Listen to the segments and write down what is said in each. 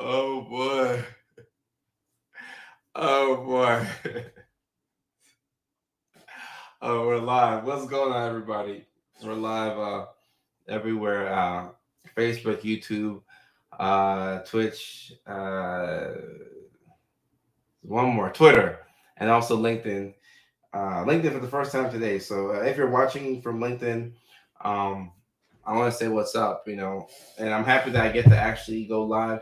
Oh boy. Oh boy. Oh, we're live. What's going on, everybody? We're live everywhere. Facebook, YouTube, Twitch, one more, Twitter, and also LinkedIn. LinkedIn for the first time today. So if you're watching from LinkedIn, um, I want to say what's up, and I'm happy that I get to actually go live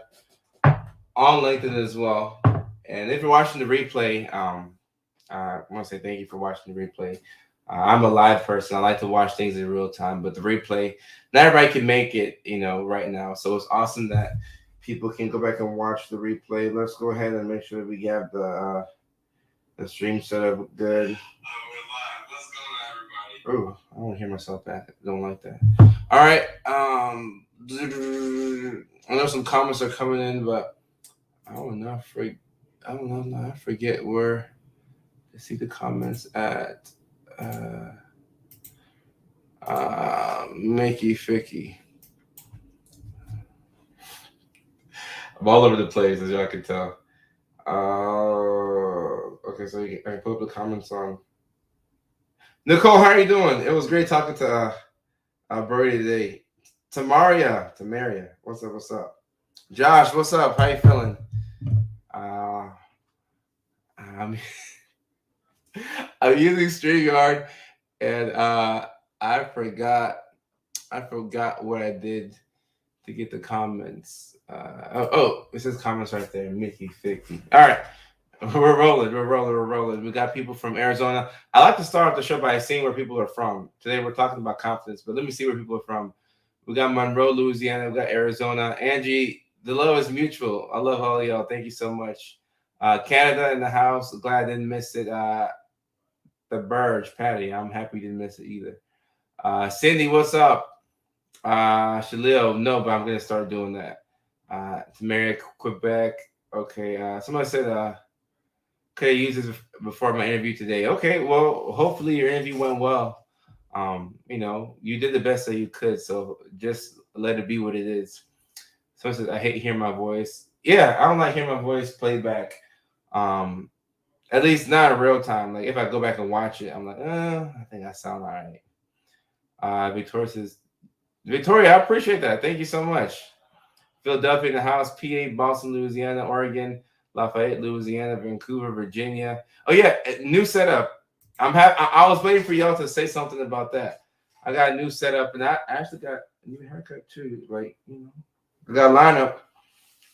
on LinkedIn as well. And if you're watching the replay, I want to say thank you for watching the replay. I'm a live person. I like to watch things in real time, but the replay, not everybody can make it, right now. So it's awesome that people can go back and watch the replay. Let's go ahead and make sure we have the stream set up good. Oh, we're live. What's going on, everybody? Oh, I don't hear myself back. I don't like that. All right. I know some comments are coming in, but I don't know. I don't know. I forget where to see the comments at. Mickey Ficky. I'm all over the place, as y'all can tell. Okay, so I can put up the comments on. Nicole, how are you doing? It was great talking to Brody today. Tamaria, what's up? What's up? Josh, what's up? How you feeling? I'm I'm using StreamYard, and I forgot what I did to get the comments. It says comments right there. Mickey 50. All right. We're rolling. We got people from Arizona. I like to start off the show by seeing where people are from. Today we're talking about confidence, but let me see where people are from. We got Monroe, Louisiana. We got Arizona. Angie, the love is mutual. I love all of y'all. Thank you so much. Canada in the house. Glad I didn't miss it. The Burge, Patty. I'm happy you didn't miss it either. Cindy, what's up? Shalil, no, but I'm gonna start doing that. Tamaria, Quebec. Okay. Somebody said, could I use this before my interview today? Okay. Well, hopefully your interview went well. You did the best that you could. So just let it be what it is. Someone says, I hate hearing my voice. Yeah, I don't like hearing my voice played back. Um, at least not in real time. Like if I go back and watch it, I'm like, I think I sound all right. Victoria says, Victoria, I appreciate that. Thank you so much. Philadelphia in the house, PA, Boston, Louisiana, Oregon, Lafayette, Louisiana, Vancouver, Virginia. Oh yeah, new setup. I was waiting for y'all to say something about that. I got a new setup, and I actually got a new haircut too. Like I got a lineup.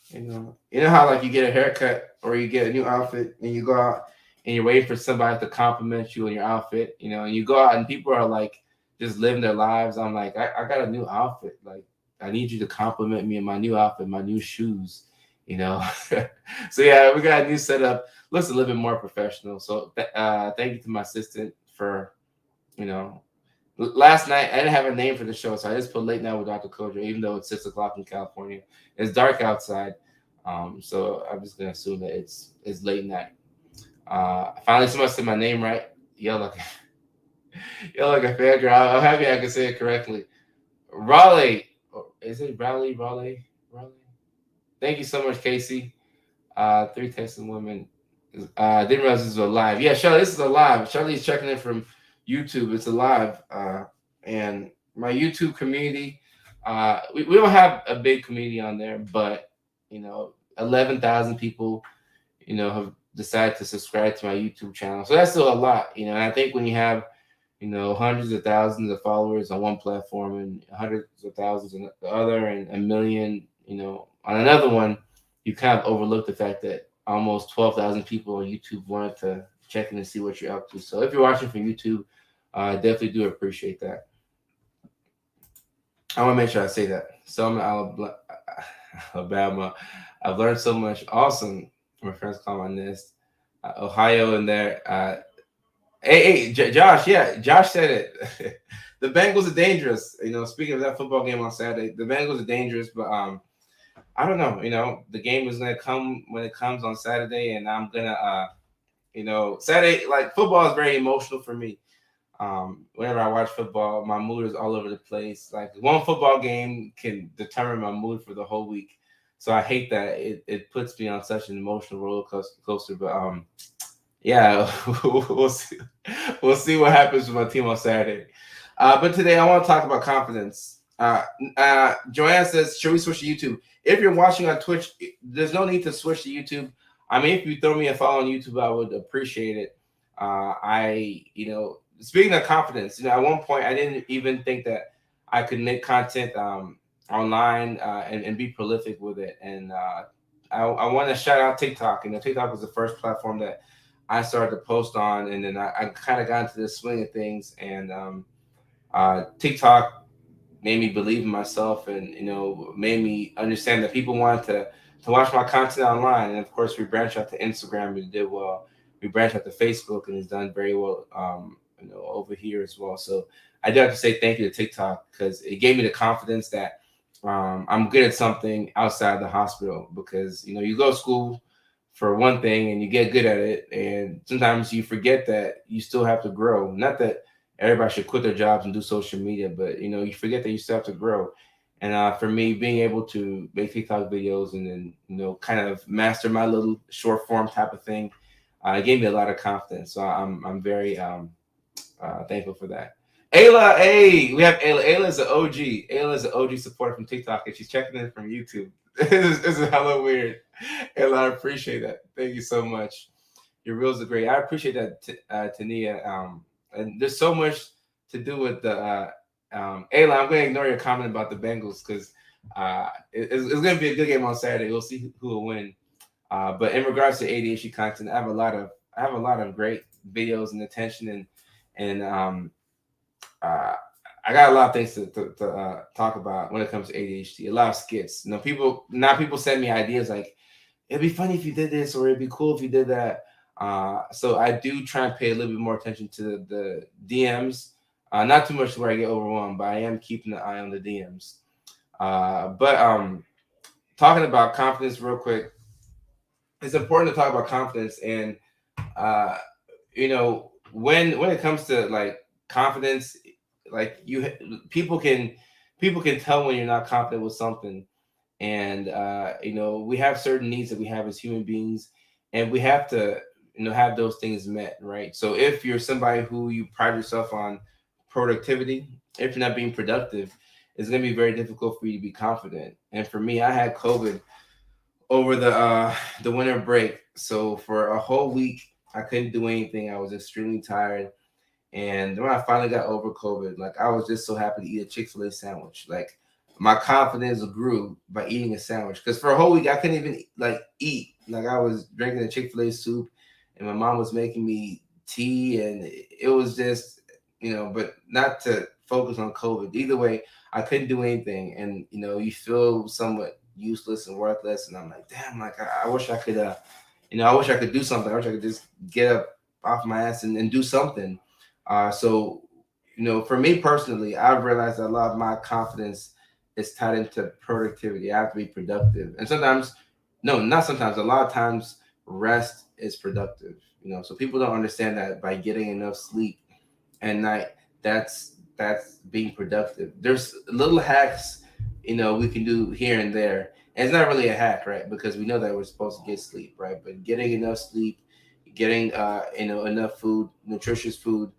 You know how like you get a haircut or you get a new outfit, and you go out and you're waiting for somebody to compliment you on your outfit. And you go out and people are like just living their lives. I'm like, I got a new outfit. Like, I need you to compliment me in my new outfit, my new shoes. So yeah, we got a new setup. Looks a little bit more professional. So thank you to my assistant for, you know, last night I didn't have a name for the show, so I just put Late Night with Dr. Kojo, even though it's 6 o'clock in California. It's dark outside. So I'm just gonna assume that it's late night. Finally somebody said my name right. Yell like Yell like a fan girl. I'm happy I can say it correctly. Raleigh. Is it Raleigh? Raleigh? Thank you so much, Casey. Three Texan women. Didn't realize this was live. Yeah, Charlie, this is a live. Charlie's checking in from YouTube. It's a live. And my YouTube community, we don't have a big community on there, but 11,000 people, have decided to subscribe to my YouTube channel. So that's still a lot, and I think when you have hundreds of thousands of followers on one platform and hundreds of thousands on the other and a million, on another one, you kind of overlook the fact that almost 12,000 people on YouTube wanted to check in and see what you're up to. So if you're watching from YouTube, I definitely do appreciate that. I want to make sure I say that. So I'm in Alabama. I've learned so much. Awesome. My friends call my nest. Ohio in there. Hey, Josh. Yeah, Josh said it. The Bengals are dangerous. Speaking of that football game on Saturday, the Bengals are dangerous. But I don't know. The game is gonna come when it comes on Saturday, and I'm gonna Saturday, like, football is very emotional for me. Whenever I watch football, my mood is all over the place. Like, one football game can determine my mood for the whole week. So I hate that it puts me on such an emotional roller coaster. But yeah, we'll see. We'll see what happens with my team on Saturday. But today I want to talk about confidence. Joanne says, "Should we switch to YouTube?" If you're watching on Twitch, there's no need to switch to YouTube. I mean, if you throw me a follow on YouTube, I would appreciate it. Speaking of confidence, at one point I didn't even think that I could make content online and be prolific with it. And I want to shout out TikTok. TikTok was the first platform that I started to post on, and then I kind of got into the swing of things. And TikTok made me believe in myself, and made me understand that people wanted to watch my content online. And of course, we branched out to Instagram and it did well. We branched out to Facebook and it's done very well. Over here as well. So I do have to say thank you to TikTok because it gave me the confidence that I'm good at something outside the hospital. Because you go to school for one thing and you get good at it, and sometimes you forget that you still have to grow. Not that everybody should quit their jobs and do social media, but you forget that you still have to grow. And for me, being able to make TikTok videos and then kind of master my little short form type of thing, it gave me a lot of confidence. So I'm very thankful for that. Ayla, hey, we have Ayla. Ayla's an OG. Ayla's an OG supporter from TikTok, and she's checking in from YouTube. This is hella weird. Ayla, I appreciate that. Thank you so much. Your reels are great. I appreciate that, Tania. And there's so much to do with the Ayla. I'm going to ignore your comment about the Bengals because it's going to be a good game on Saturday. We'll see who will win. But in regards to ADHD content, I have a lot of great videos and attention and I got a lot of things to talk about when it comes to ADHD. A lot of skits. People send me ideas like it'd be funny if you did this, or it'd be cool if you did that. So I do try and pay a little bit more attention to the DMs. Not too much to where I get overwhelmed, but I am keeping an eye on the DMs. But talking about confidence real quick, it's important to talk about confidence. And when it comes to like confidence, like people can tell when you're not confident with something. And we have certain needs that we have as human beings, and we have to have those things met, right? So if you're somebody who you pride yourself on productivity, if you're not being productive, it's going to be very difficult for you to be confident. And for me, I had COVID over the winter break, so for a whole week I couldn't do anything. I was extremely tired. And when I finally got over COVID, like I was just so happy to eat a Chick-fil-A sandwich. Like my confidence grew by eating a sandwich. Because for a whole week I couldn't even eat. Like I was drinking a Chick-fil-A soup, and my mom was making me tea, and it was just but not to focus on COVID. Either way, I couldn't do anything, and you feel somewhat useless and worthless. And I'm like, damn, like I wish I could, I wish I could do something. I wish I could just get up off my ass and do something. So, for me personally, I've realized that a lot of my confidence is tied into productivity. I have to be productive. And sometimes, no, not sometimes, a lot of times rest is productive. So people don't understand that by getting enough sleep at night, that's being productive. There's little hacks, we can do here and there. And it's not really a hack, right? Because we know that we're supposed to get sleep, right? But getting enough sleep, getting enough food, nutritious food,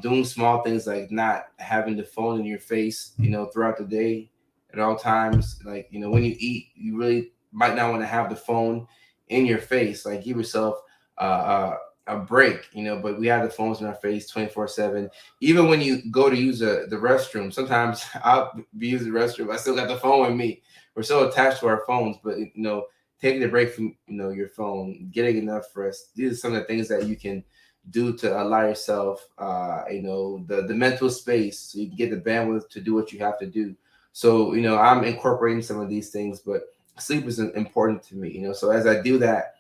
doing small things like not having the phone in your face, throughout the day at all times. Like, when you eat, you really might not want to have the phone in your face. Like, give yourself a break, but we have the phones in our face 24/7. Even when you go to use the restroom, sometimes I'll be using the restroom, I still got the phone with me. We're so attached to our phones, but taking a break from your phone, getting enough rest. These are some of the things that you can do to allow yourself the mental space so you can get the bandwidth to do what you have to do. So I'm incorporating some of these things, but sleep is important to me. So as I do that,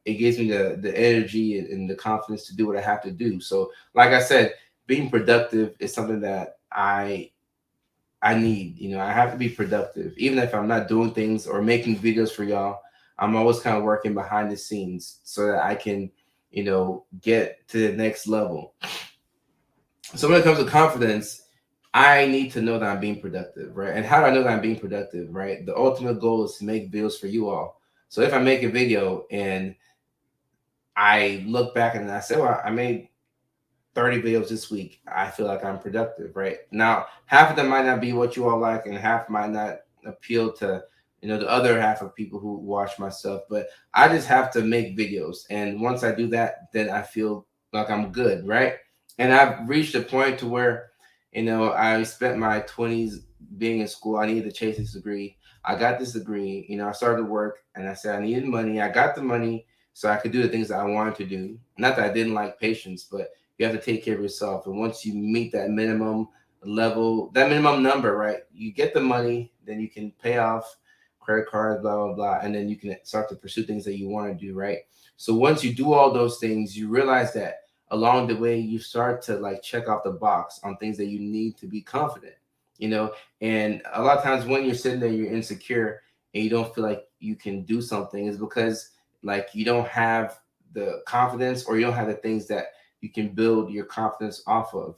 it gives me the energy and the confidence to do what I have to do. So like I said, being productive is something that I need. I have to be productive, even if I'm not doing things or making videos for y'all. I'm always kind of working behind the scenes so that I can, get to the next level. So when it comes to confidence, I need to know that I'm being productive, right? And how do I know that I'm being productive, right? The ultimate goal is to make videos for you all. So if I make a video and I look back and I say, well, I made 30 videos this week, I feel like I'm productive, right? Now, half of them might not be what you all like, and half might not appeal to, the other half of people who watch my stuff. But I just have to make videos. And once I do that, then I feel like I'm good, right? And I've reached a point to where, I spent my 20s being in school. I needed to chase this degree. I got this degree. I started to work and I said I needed money. I got the money so I could do the things that I wanted to do. Not that I didn't like patience, but you have to take care of yourself. And once you meet that minimum level, that minimum number, right, you get the money, then you can pay off credit cards, blah, blah, blah. And then you can start to pursue things that you want to do, right? So once you do all those things, you realize that along the way, you start to like check off the box on things that you need to be confident, you know? And a lot of times when you're sitting there, you're insecure and you don't feel like you can do something is because like you don't have the confidence or you don't have the things that you can build your confidence off of.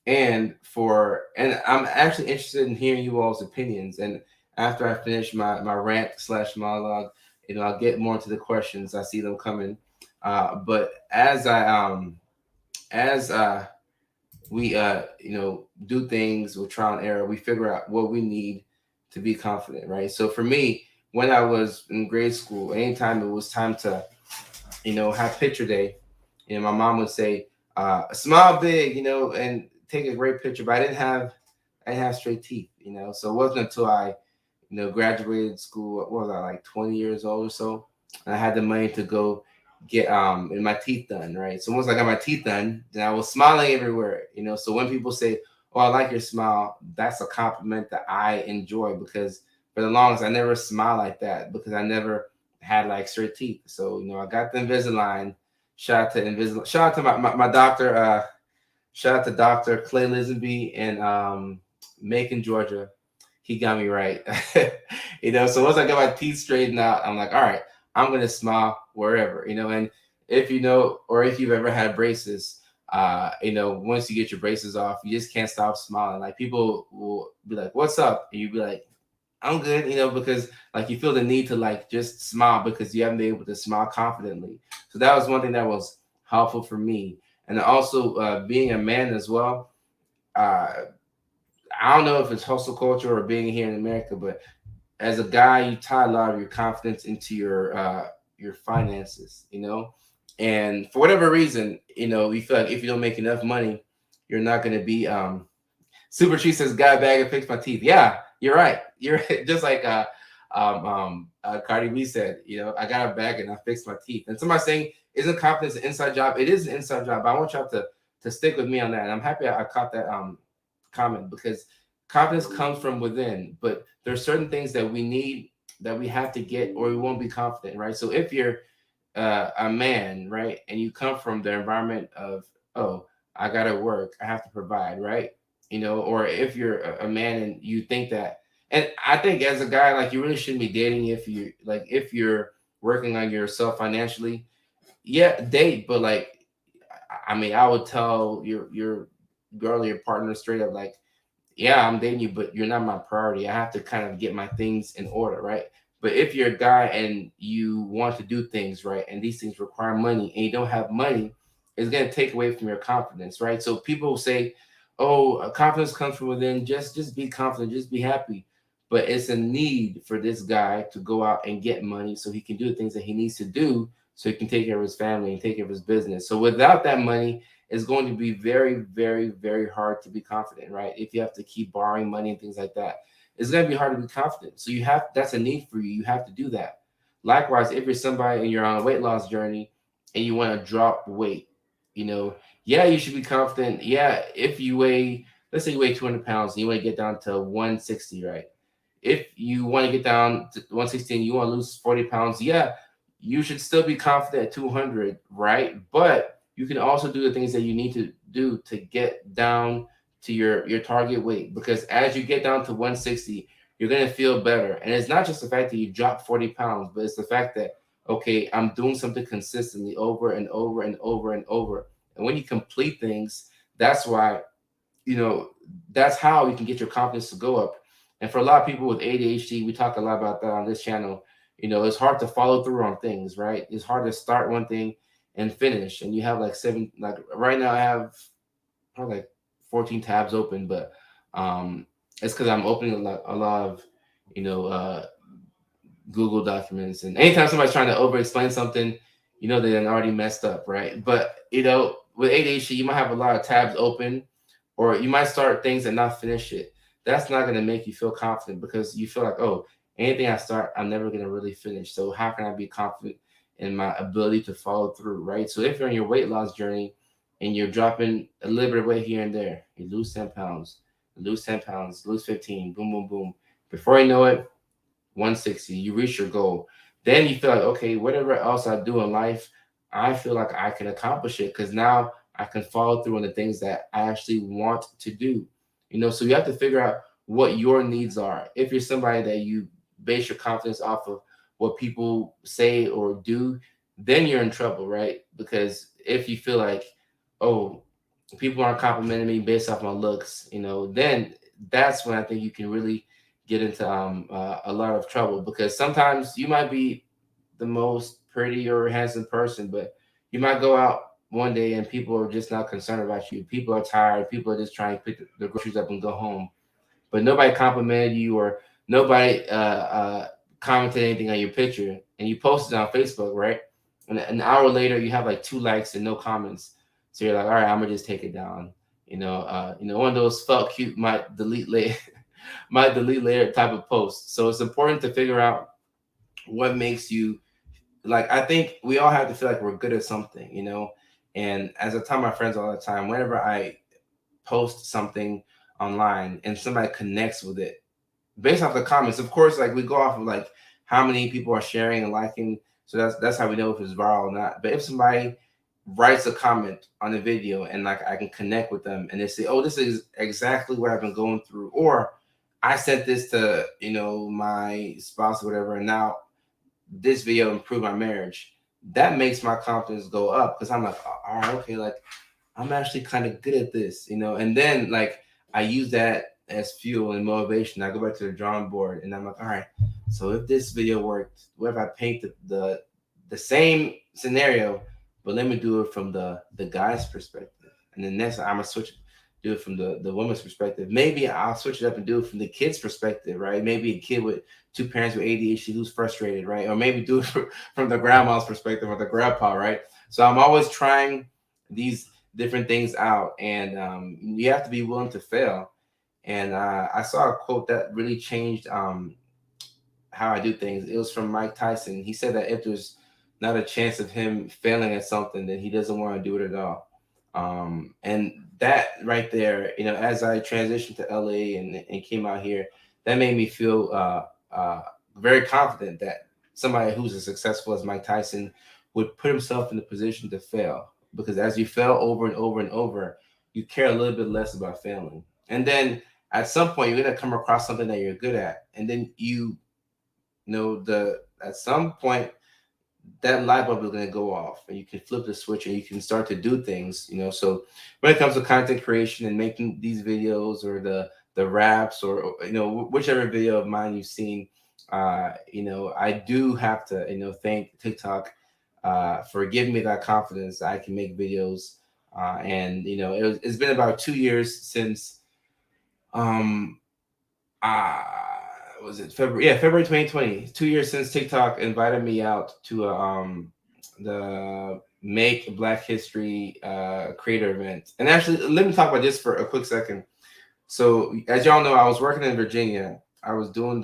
And I'm actually interested in hearing you all's opinions. And after I finish my rant slash monologue, I'll get more into the questions. I see them coming. But as we do things with trial and error, we figure out what we need to be confident, right? So for me, when I was in grade school, anytime it was time to have picture day, my mom would say, smile big, and take a great picture. But I didn't have straight teeth, So it wasn't until I, graduated school. What was I, like 20 years old or so? And I had the money to go get in my teeth done, right? So once I got my teeth done, then I was smiling everywhere, So when people say, "Oh, I like your smile," that's a compliment that I enjoy because for the longest I never smiled like that because I never had like straight teeth. So I got the Invisalign. Shout out to Invisalign. Shout out to my doctor. Shout out to Doctor Clay Lisenby in Macon, Georgia. He got me right. So once I got my teeth straightened out, I'm like, all right, I'm gonna smile wherever, And if or if you've ever had braces, once you get your braces off, you just can't stop smiling. Like people will be like, "What's up?" And you be like, "I'm good," because like you feel the need to like just smile because you haven't been able to smile confidently. So that was one thing that was helpful for me, and also being a man as well. Uh, I don't know if it's hustle culture or being here in America, but as a guy, you tie a lot of your confidence into your finances, and for whatever reason, you feel like if you don't make enough money, you're not going to be Super Tree says, "Got a bag and fix my teeth." Yeah, you're right. You're right. Just like Cardi B said, I got a bag and I fixed my teeth. And somebody saying, "Isn't confidence an inside job?" It is an inside job. But I want y'all to stick with me on that. And I'm happy I caught that comment because confidence comes from within. But there's certain things that we need that we have to get, or we won't be confident, right? So if you're a man, right, and you come from the environment of, oh, I gotta work, I have to provide, right? Or if you're a man and you think that, and I think as a guy, like you really shouldn't be dating if you're working on yourself financially. Yeah, date, but like, I mean, I would tell your girl, your partner straight up, like, yeah, I'm dating you, but you're not my priority. I have to kind of get my things in order, right? But if you're a guy and you want to do things right, and these things require money, and you don't have money, it's gonna take away from your confidence, right? So people say, "Oh, confidence comes from within. Just be confident. Just be happy." But it's a need for this guy to go out and get money so he can do the things that he needs to do, so he can take care of his family and take care of his business. So without that money, it's going to be very, very, very hard to be confident, right? If you have to keep borrowing money and things like that, it's going to be hard to be confident. So that's a need for you. You have to do that. Likewise, if you're somebody and you're on a weight loss journey and you want to drop weight, yeah, you should be confident. Yeah, if you weigh, let's say you weigh 200 pounds and you want to get down to 160, right? If you want to get down to 160 and you want to lose 40 pounds, yeah, you should still be confident at 200, right? But you can also do the things that you need to do to get down to your target weight, because as you get down to 160, you're going to feel better. And it's not just the fact that you dropped 40 pounds, but it's the fact that, okay, I'm doing something consistently over and over and over and over. And when you complete things, that's why you know, that's how you can get your confidence to go up. And for a lot of people with ADHD, we talk a lot about that on this channel. You know, it's hard to follow through on things, right? It's hard to start one thing and finish. And you have like like right now I have probably like 14 tabs open, but it's because I'm opening a lot of, you know, Google documents. And anytime somebody's trying to over explain something, you know, they done already messed up, right? But, you know, with ADHD, you might have a lot of tabs open, or you might start things and not finish it. That's not going to make you feel confident, because you feel like, oh, anything I start, I'm never going to really finish. So how can I be confident in my ability to follow through, right? So if you're on your weight loss journey and you're dropping a little bit of weight here and there, you lose 10 pounds, lose 10 pounds, lose 15, boom, boom, boom. Before you know it, 160, you reach your goal. Then you feel like, okay, whatever else I do in life, I feel like I can accomplish it, because now I can follow through on the things that I actually want to do. You know, so you have to figure out what your needs are. If you're somebody that you base your confidence off of what people say or do, then you're in trouble, right? Because if you feel like, oh, people aren't complimenting me based off my looks, you know, then that's when I think you can really get into a lot of trouble, because sometimes you might be the most pretty or handsome person, but you might go out one day and people are just not concerned about you. People are tired. People are just trying to pick the groceries up and go home. But nobody complimented you, or nobody commented anything on your picture, and you posted on Facebook, right? And an hour later, you have like 2 likes and no comments. So you're like, all right, I'm gonna just take it down. You know, one of those felt cute might delete later, might delete later type of post. So it's important to figure out what makes you, like, I think we all have to feel like we're good at something, you know. And as I tell my friends all the time, whenever I post something online and somebody connects with it based off the comments, of course, like we go off of like how many people are sharing and liking. So that's how we know if it's viral or not. But if somebody writes a comment on the video and like I can connect with them and they say, oh, this is exactly what I've been going through, or I sent this to, you know, my spouse or whatever, and now this video improved my marriage, that makes my confidence go up, because I'm like, all right, okay, like I'm actually kind of good at this, you know. And then like I use that as fuel and motivation. I go back to the drawing board and I'm like, all right, so if this video worked, what if I paint the same scenario, but let me do it from the guy's perspective, and then next I'm gonna switch, do it from the woman's perspective. Maybe I'll switch it up and do it from the kid's perspective, right? Maybe a kid with two parents with ADHD who's frustrated, right? Or maybe do it from the grandma's perspective or the grandpa, right? So I'm always trying these different things out, and you have to be willing to fail. And I saw a quote that really changed how I do things. It was from Mike Tyson. He said that if there's not a chance of him failing at something, then he doesn't want to do it at all. And that right there, you know, as I transitioned to LA and came out here, that made me feel very confident that somebody who's as successful as Mike Tyson would put himself in the position to fail. Because as you fail over and over and over, you care a little bit less about failing. And then at some point, you're going to come across something that you're good at. And then at some point, that light bulb is going to go off and you can flip the switch and you can start to do things, you know. So when it comes to content creation and making these videos, or the raps, or, you know, whichever video of mine you've seen, you know, I do have to, you know, thank TikTok for giving me that confidence that I can make videos. And, you know, it's been about 2 years since um uh was it February? Yeah, February 2020. 2 years since TikTok invited me out to the Make Black History creator event. And actually, let me talk about this for a quick second. So, as y'all know, I was working in Virginia. I was doing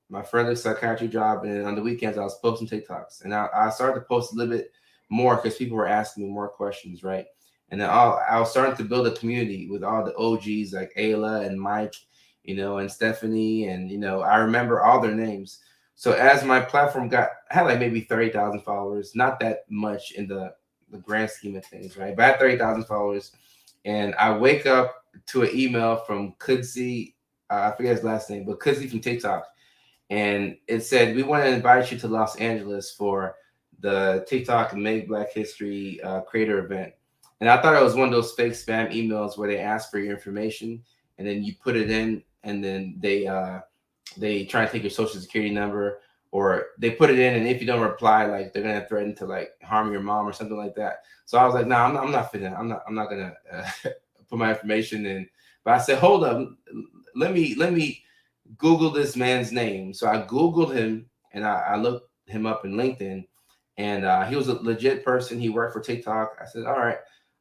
my forensic psychiatry job, and on the weekends I was posting TikToks. And I started to post a little bit more because people were asking me more questions, right? And then I was starting to build a community with all the OGs like Ayla and Mike, you know, and Stephanie, and, you know, I remember all their names. So as my platform had like maybe 30,000 followers, not that much in the grand scheme of things, right? But I had 30,000 followers, and I wake up to an email from Ptsd, I forget his last name, but Ptsd from TikTok, and it said, we want to invite you to Los Angeles for the TikTok Make Black History creator event. And I thought it was one of those fake spam emails where they ask for your information and then you put it in, and then they try to take your social security number, or they put it in, and if you don't reply, like they're gonna threaten to like harm your mom or something like that. So I was like, no, nah, I'm not fitting. I'm not gonna put my information in. But I said, hold up, let me Google this man's name. So I Googled him and I looked him up in LinkedIn, and he was a legit person. He worked for TikTok. I said, all right,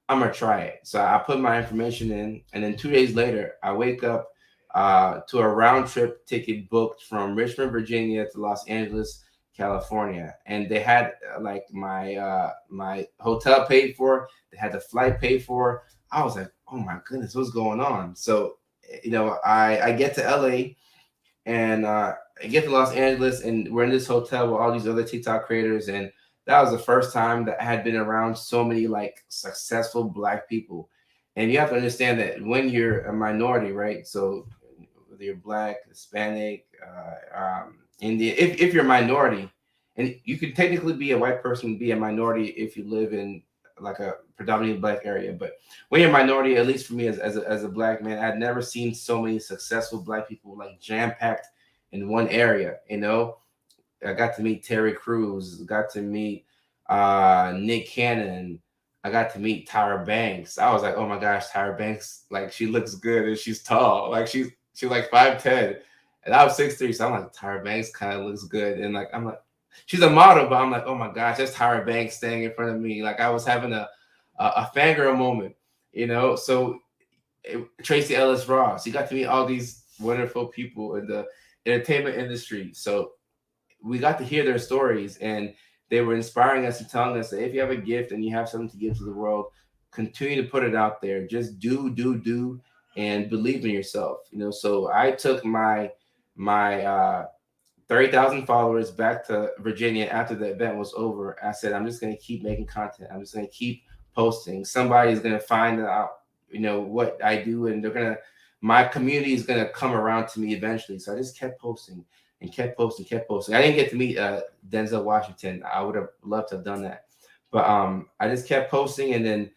I'm gonna try it. So I put my information in, and then 2 days later, I wake up to a round trip ticket booked from Richmond, Virginia to Los Angeles, California, and they had like my hotel paid for. They had the flight paid for. I was like, oh my goodness, what's going on? So I get to LA, and I get to Los Angeles, and we're in this hotel with all these other TikTok creators, and that was the first time that I had been around so many like successful Black people. And you have to understand that when you're a minority, right? So whether you're Black, Hispanic, Indian, if you're a minority, and you could technically be a white person, be a minority if you live in like a predominantly Black area, but when you're a minority, at least for me as a Black man, I'd never seen so many successful Black people like jam packed in one area. I got to meet Terry Crews, got to meet Nick Cannon, I got to meet Tyra Banks. I was like, oh my gosh, Tyra Banks, like she looks good and she's tall. Like she's like 5'10", and I was 6'3", so I'm like, Tyra Banks kind of looks good. And like I'm like, she's a model, but I'm like, oh my gosh, that's Tyra Banks standing in front of me. Like I was having a fangirl moment, So Tracy Ellis Ross, you got to meet all these wonderful people in the entertainment industry. So we got to hear their stories, and they were inspiring us and telling us that if you have a gift and you have something to give to the world, continue to put it out there. Just do, and believe in yourself. So I took my 30,000 followers back to Virginia after the event was over. I said, I'm just going to keep making content. I'm just going to keep posting. Somebody's going to find out, what I do, and my community is going to come around to me eventually. So I just kept posting and kept posting. I didn't get to meet Denzel Washington. I would have loved to have done that. But I just kept posting, and then,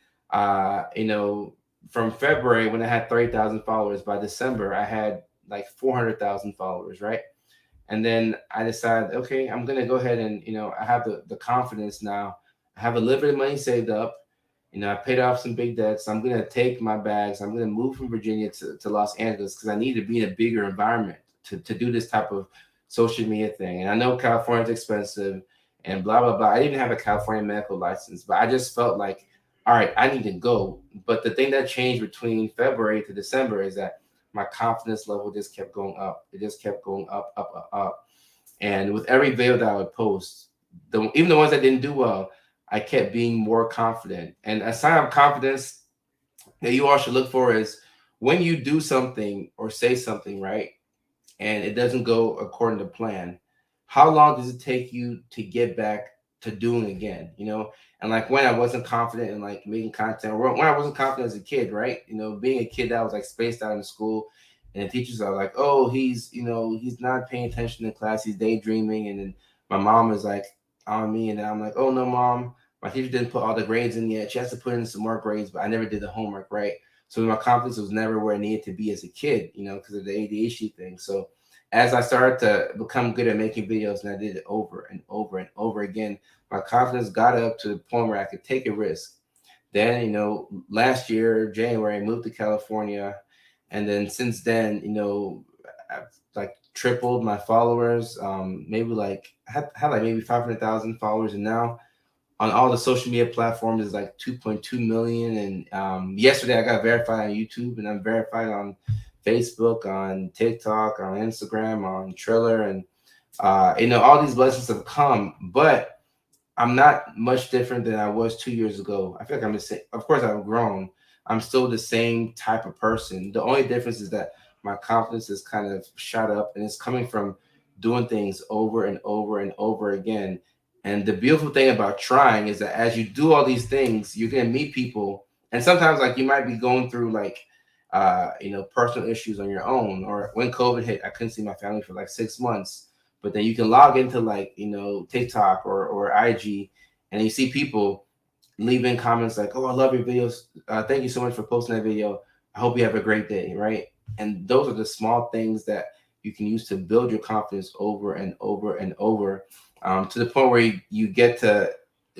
from February when I had 30,000 followers, by December, I had like 400,000 followers, right? And then I decided, okay, I'm going to go ahead and, I have the confidence now. I have a little bit of money saved up. I paid off some big debts. I'm going to take my bags. I'm going to move from Virginia to Los Angeles because I need to be in a bigger environment to do this type of social media thing. And I know California's expensive and blah, blah, blah. I didn't have a California medical license, but I just felt like, all right, I need to go. But the thing that changed between February to December is that my confidence level just kept going up. It just kept going up, up, up, up. And with every video that I would post, even the ones that didn't do well, I kept being more confident. And a sign of confidence that you all should look for is when you do something or say something, right, and it doesn't go according to plan, how long does it take you to get back to doing again? And like when I wasn't confident in like making content, or when I wasn't confident as a kid, right? Being a kid that was like spaced out in school, and the teachers are like, oh, he's not paying attention in class, he's daydreaming. And then my mom is like on me, and I'm like, oh no, mom, my teacher didn't put all the grades in yet. She has to put in some more grades, but I never did the homework, right? So my confidence was never where it needed to be as a kid, because of the ADHD thing. So as I started to become good at making videos, and I did it over and over and over again, my confidence got up to the point where I could take a risk. Then, last year, January, I moved to California. And then since then, I've like tripled my followers. Maybe like I had like maybe 500,000 followers, and now on all the social media platforms is like 2.2 million. And yesterday I got verified on YouTube, and I'm verified on Facebook, on TikTok, on Instagram, on Triller, and all these blessings have come, but I'm not much different than I was 2 years ago. I feel like I'm the same. Of course, I've grown. I'm still the same type of person. The only difference is that my confidence is kind of shot up, and it's coming from doing things over and over and over again. And the beautiful thing about trying is that as you do all these things, you're gonna meet people, and sometimes like you might be going through like personal issues on your own. Or when COVID hit, I couldn't see my family for like 6 months. But then you can log into like TikTok or IG, and you see people leaving comments like, "Oh, I love your videos. Thank you so much for posting that video. I hope you have a great day." Right? And those are the small things that you can use to build your confidence over and over and over, to the point where you get to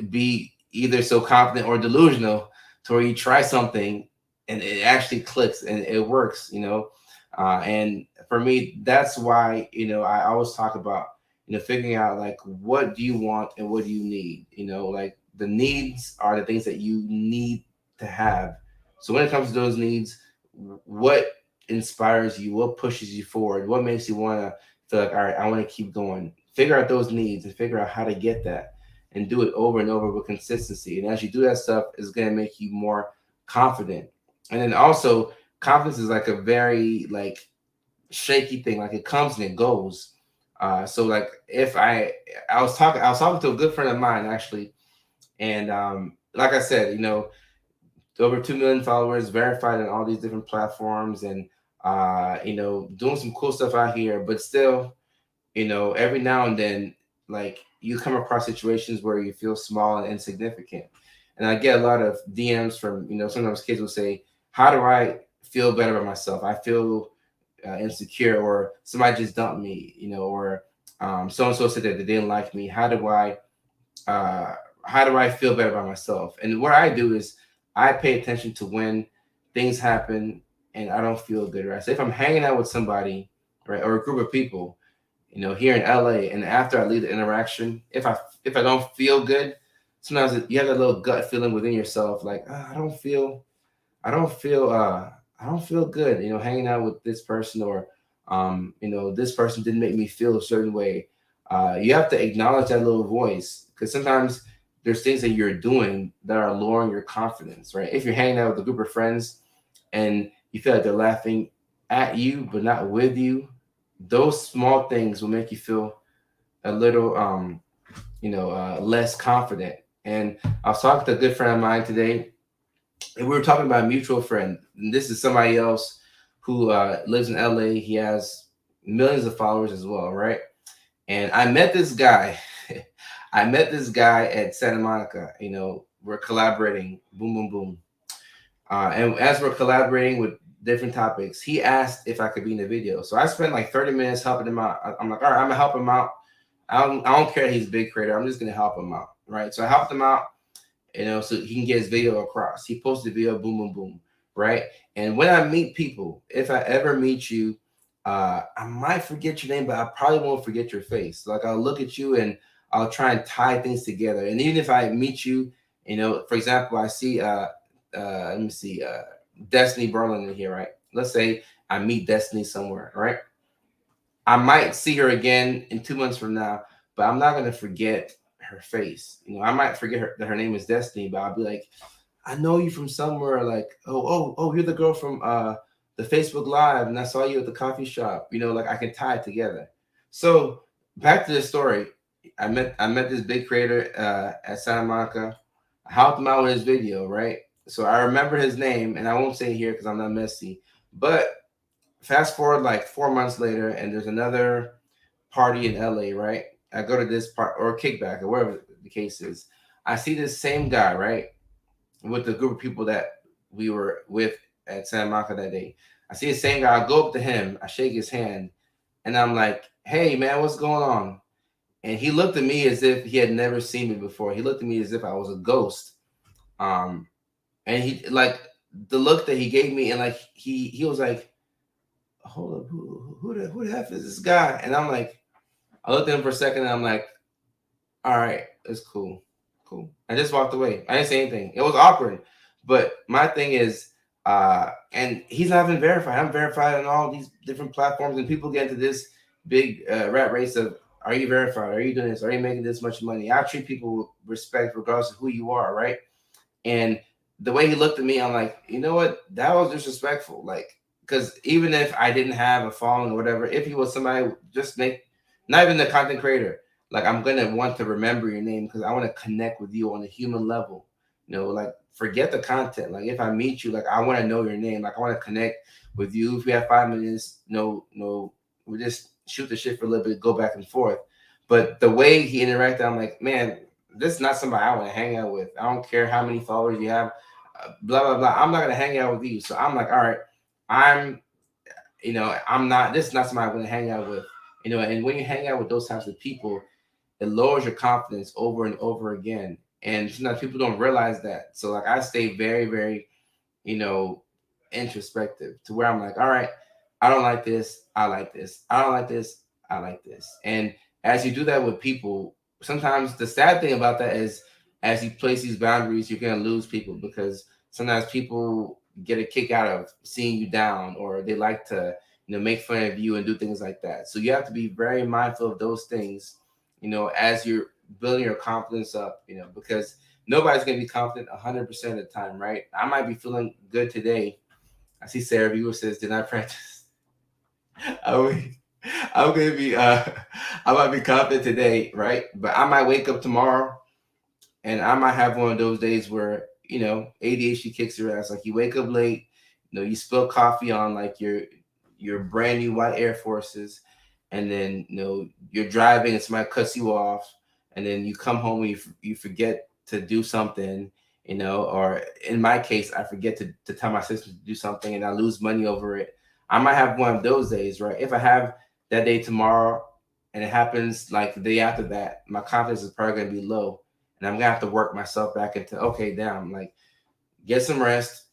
be either so confident or delusional to where you try something and it actually clicks and it works. And for me, that's why I always talk about figuring out like what do you want and what do you need. Like the needs are the things that you need to have. So when it comes to those needs, what inspires you, what pushes you forward, what makes you want to feel like, all right, I want to keep going. Figure out those needs and figure out how to get that and do it over and over with consistency. And as you do that stuff, it's going to make you more confident. And then also, confidence is like a very like shaky thing. Like it comes and it goes. So like if I was talking to a good friend of mine actually, and like I said, over 2 million followers, verified on all these different platforms, and doing some cool stuff out here. But still, every now and then, like you come across situations where you feel small and insignificant. And I get a lot of DMs from, sometimes kids will say, "How do I feel better about myself? I feel insecure," or "Somebody just dumped me," or so and so said that they didn't like me. Uh, how do I feel better about myself? And what I do is I pay attention to when things happen and I don't feel good, right? So if I'm hanging out with somebody, right, or a group of people, here in LA, and after I leave the interaction, if I don't feel good, sometimes you have that little gut feeling within yourself, like, I don't feel, I don't feel good, hanging out with this person, or, this person didn't make me feel a certain way. You have to acknowledge that little voice, because sometimes there's things that you're doing that are lowering your confidence, right? If you're hanging out with a group of friends and you feel like they're laughing at you but not with you, those small things will make you feel a little less confident. And I was talking to a good friend of mine today, and we were talking about a mutual friend. And this is somebody else who lives in LA. He has millions of followers as well, right? And I met this guy. I met this guy at Santa Monica. We're collaborating. Boom, boom, boom. And as we're collaborating with different topics, he asked if I could be in the video. So I spent like 30 minutes helping him out. I'm like, all right, I'm gonna help him out. I don't care that he's a big creator. I'm just gonna help him out, right? So I helped him out, so he can get his video across. He posted the video, boom, boom, boom, right? And when I meet people, if I ever meet you, I might forget your name, but I probably won't forget your face. Like I'll look at you and I'll try and tie things together. And even if I meet you, for example, I see let me see, Destiny Berlin in here, right? Let's say I meet Destiny somewhere, right? I might see her again in 2 months from now, but I'm not gonna forget her face. I might forget that her name is Destiny, but I'll be like, I know you from somewhere. Like, oh, you're the girl from the Facebook Live, and I saw you at the coffee shop. Like I can tie it together. So back to the story. I met this big creator at Santa Monica. I helped him out with his video, right? So I remember his name, and I won't say it here because I'm not messy. But fast forward like 4 months later, and there's another party in LA, right? I go to this part, or kickback, or whatever the case is. I see this same guy, right, with the group of people that we were with at Santa Monica that day. I see the same guy. I go up to him. I shake his hand, and I'm like, "Hey, man, what's going on?" And he looked at me as if he had never seen me before. He looked at me as if I was a ghost. Um, and he like the look that he gave me, and like he was like, "Hold up, who the heck is this guy?" And I'm like, I looked at him for a second, and I'm like, "All right, it's cool, cool." I just walked away. I didn't say anything. It was awkward, but my thing is, and he's not even verified. I'm verified on all these different platforms, and people get into this big rat race of, are you verified? Are you doing this? Are you making this much money? I treat people with respect regardless of who you are, right? And the way he looked at me, I'm like, you know what? That was disrespectful. Like, because even if I didn't have a following or whatever, if he was somebody just make, not even the content creator, like I'm gonna want to remember your name because I want to connect with you on a human level. Like forget the content. Like if I meet you, like I want to know your name. Like I want to connect with you. If we have 5 minutes, no, we just shoot the shit for a little bit, go back and forth. But the way he interacted, I'm like, man, this is not somebody I want to hang out with. I don't care how many followers you have, blah blah blah. I'm not gonna hang out with you. So I'm like, all right, I'm, I'm not. This is not somebody I'm gonna hang out with. And when you hang out with those types of people, it lowers your confidence over and over again. And sometimes people don't realize that. So like I stay very, very, you know, introspective to where I'm like, all right, I don't like this. I like this. I don't like this. I like this. And as you do that with people, sometimes the sad thing about that is as you place these boundaries, you're going to lose people because sometimes people get a kick out of seeing you down or they like to, make fun of you and do things like that. So you have to be very mindful of those things, as you're building your confidence up, because nobody's going to be confident 100% of the time, right? I might be feeling good today. I see Sarah Viewer says, did not practice. I'm, I'm going to be, I might be confident today, right? But I might wake up tomorrow and I might have one of those days where, ADHD kicks your ass. Like you wake up late, you spill coffee on like your brand new white Air Forces, and then you're driving and somebody cuts you off, and then you come home and you forget to do something, or in my case, I forget to tell my sister to do something and I lose money over it. I might have one of those days, right? If I have that day tomorrow and it happens like the day after that, my confidence is probably gonna be low. And I'm gonna have to work myself back into okay, damn, like get some rest,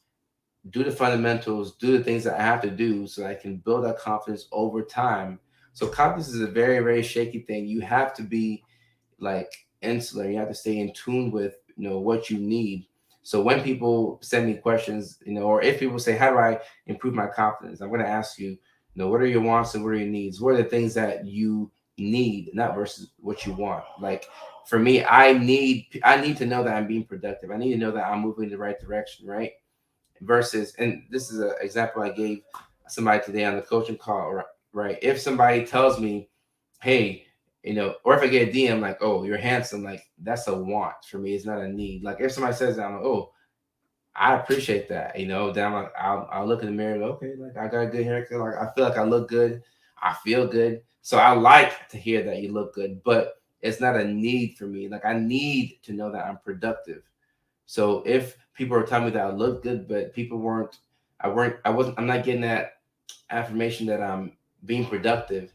do the fundamentals, do the things that I have to do so I can build that confidence over time. So confidence is a very, very shaky thing. You have to be like insular. You have to stay in tune with what you need. So when people send me questions, or if people say, "How do I improve my confidence?" I'm going to ask you, what are your wants and what are your needs? What are the things that you need, not versus what you want? Like for me, I need to know that I'm being productive. I need to know that I'm moving in the right direction, right? Versus, and this is an example I gave somebody today on the coaching call, right? If somebody tells me, hey, or if I get a DM like, oh, you're handsome, like that's a want for me. It's not a need. Like if somebody says that, I'm like, oh, I appreciate that. Then I'm like, I'll look in the mirror, like, okay, like I got a good haircut. Like I feel like I look good. I feel good. So I like to hear that you look good, but it's not a need for me. Like I need to know that I'm productive. So if people are telling me that I look good, but people I'm not getting that affirmation that I'm being productive,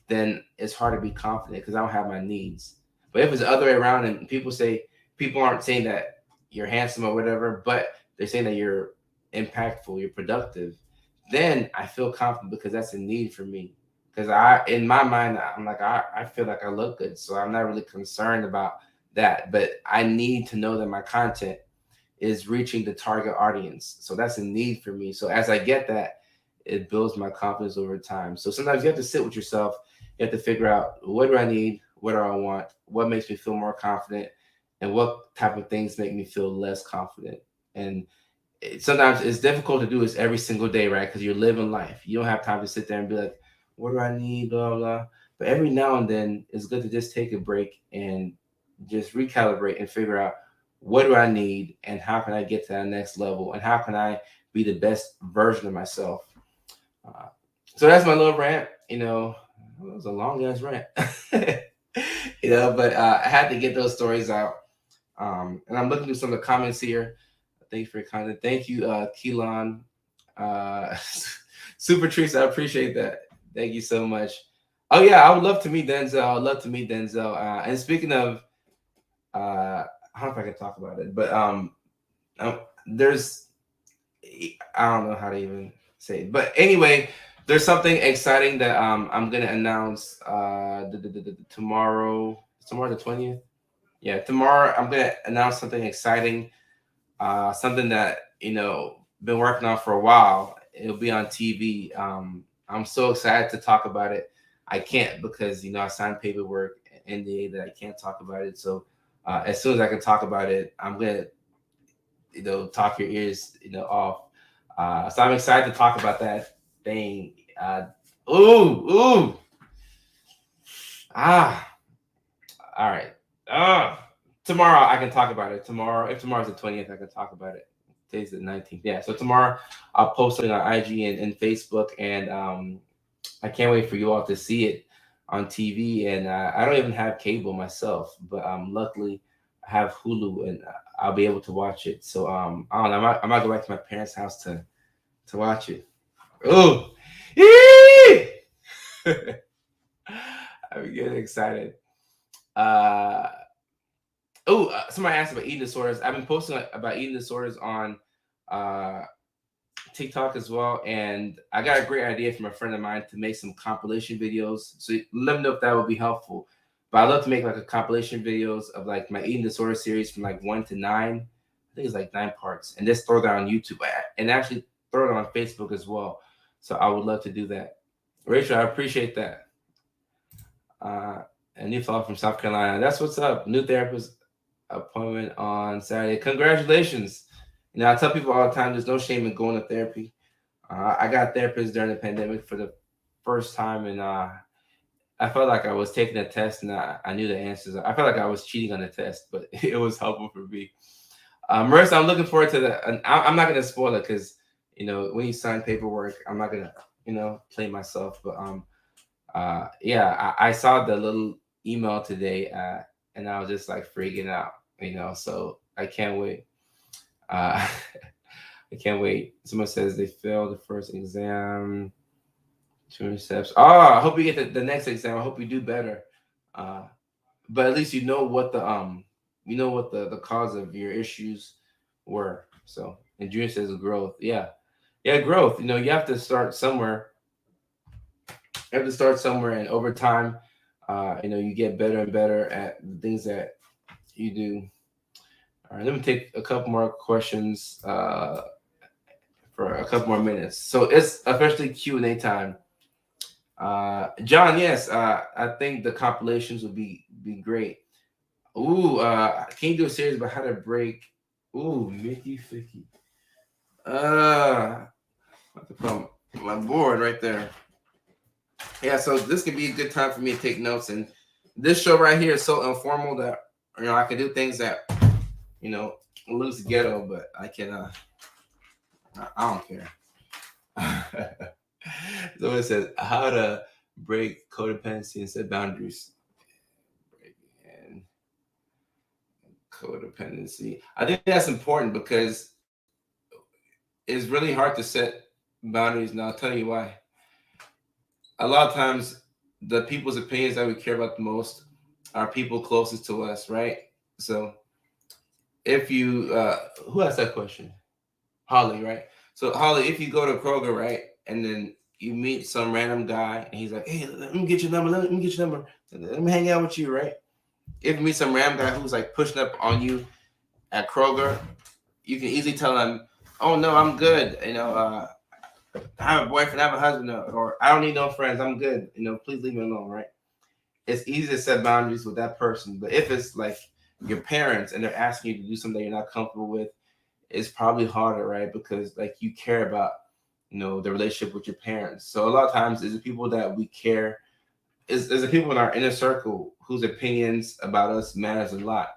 then it's hard to be confident because I don't have my needs. But if it's the other way around and people aren't saying that you're handsome or whatever, but they're saying that you're impactful, you're productive, then I feel confident because that's a need for me. Because in my mind, I'm like, I feel like I look good. So I'm not really concerned about that. But I need to know that my content is reaching the target audience. So that's a need for me. So as I get that, it builds my confidence over time. So sometimes you have to sit with yourself. You have to figure out what do I need? What do I want? What makes me feel more confident? And what type of things make me feel less confident? And sometimes it's difficult to do this every single day, right? Because you're living life. You don't have time to sit there and be like, what do I need? Blah, blah, blah. But every now and then, it's good to just take a break and just recalibrate and figure out what do I need and how can I get to that next level and how can I be the best version of myself. Uh, so that's my little rant. It was a long ass rant. But I had to get those stories out. And I'm looking through some of the comments here. Thank you for your comment. Thank you, Keelan. Uh, Super Treats, I appreciate that. Thank you so much. Oh yeah, I would love to meet Denzel. I would love to meet Denzel. And speaking of, I don't know if I can talk about it, but there's, I don't know how to even say it, but anyway, there's something exciting that I'm gonna announce tomorrow. Tomorrow the 20th. Yeah, tomorrow I'm gonna announce something exciting. Something that been working on for a while. It'll be on TV. I'm so excited to talk about it. I can't because I signed paperwork NDA that I can't talk about it. So as soon as I can talk about it, I'm gonna talk your ears off. So I'm excited to talk about that thing. Ooh, ah, all right. Tomorrow I can talk about it. Tomorrow, if tomorrow's the 20th, I can talk about it. Today's the 19th. Yeah. So tomorrow I'll post it on IG and Facebook, and I can't wait for you all to see it on TV. And I don't even have cable myself, but luckily have Hulu, and I'll be able to watch it. So I don't know. I might go back to my parents' house to watch it. Oh, I'm getting excited. Uh, somebody asked about eating disorders. I've been posting about eating disorders on uh, TikTok as well, and I got a great idea from a friend of mine to make some compilation videos. So let me know if that would be helpful. But I'd love to make like a compilation videos of like my eating disorder series from like 1 to 9. I think it's like 9 parts, and just throw that on YouTube and actually throw it on Facebook as well. So I would love to do that. Rachel, I appreciate that. A new fellow from South Carolina. That's what's up. New therapist appointment on Saturday. Congratulations. I tell people all the time, there's no shame in going to therapy. I got a therapist during the pandemic for the first time, and I felt like I was taking a test and I knew the answers. I felt like I was cheating on the test, but it was helpful for me. Marissa, I'm looking forward to that. I'm not going to spoil it because, when you sign paperwork, I'm not going to, play myself. But yeah, I saw the little email today and I was just like freaking out, so I can't wait. I can't wait. Someone says they failed the first exam. 200 steps. Oh, I hope you get the next exam. I hope you do better. But at least what the cause of your issues were. So, and Junior says growth. Yeah, growth. You have to start somewhere. You have to start somewhere, and over time, you get better and better at the things that you do. All right, let me take a couple more questions for a couple more minutes. So it's officially Q&A time. John, yes, I think the compilations would be great. Ooh, can you do a series about how to break? Ooh, Mickey Ficky. I have to put my board right there. Yeah, so this could be a good time for me to take notes. And this show right here is so informal that I can do things that looks ghetto, but I can. I don't care. Someone says how to break codependency and set boundaries. And codependency. I think that's important because it's really hard to set boundaries. And I'll tell you why. A lot of times, the people's opinions that we care about the most are people closest to us, right? So if you, who asked that question? Holly, right? So Holly, if you go to Kroger, right, and then you meet some random guy, and he's like, "Hey, let me get your number. Let me get your number. Let me hang out with you," right? If you meet some random guy who's like pushing up on you at Kroger, you can easily tell him, "Oh no, I'm good. I have a boyfriend, I have a husband, or I don't need no friends. I'm good. Please leave me alone," right? It's easy to set boundaries with that person, but if it's like your parents and they're asking you to do something you're not comfortable with, it's probably harder, right? Because like you care about, the relationship with your parents. So a lot of times, is the people that we care, is the people in our inner circle whose opinions about us matters a lot.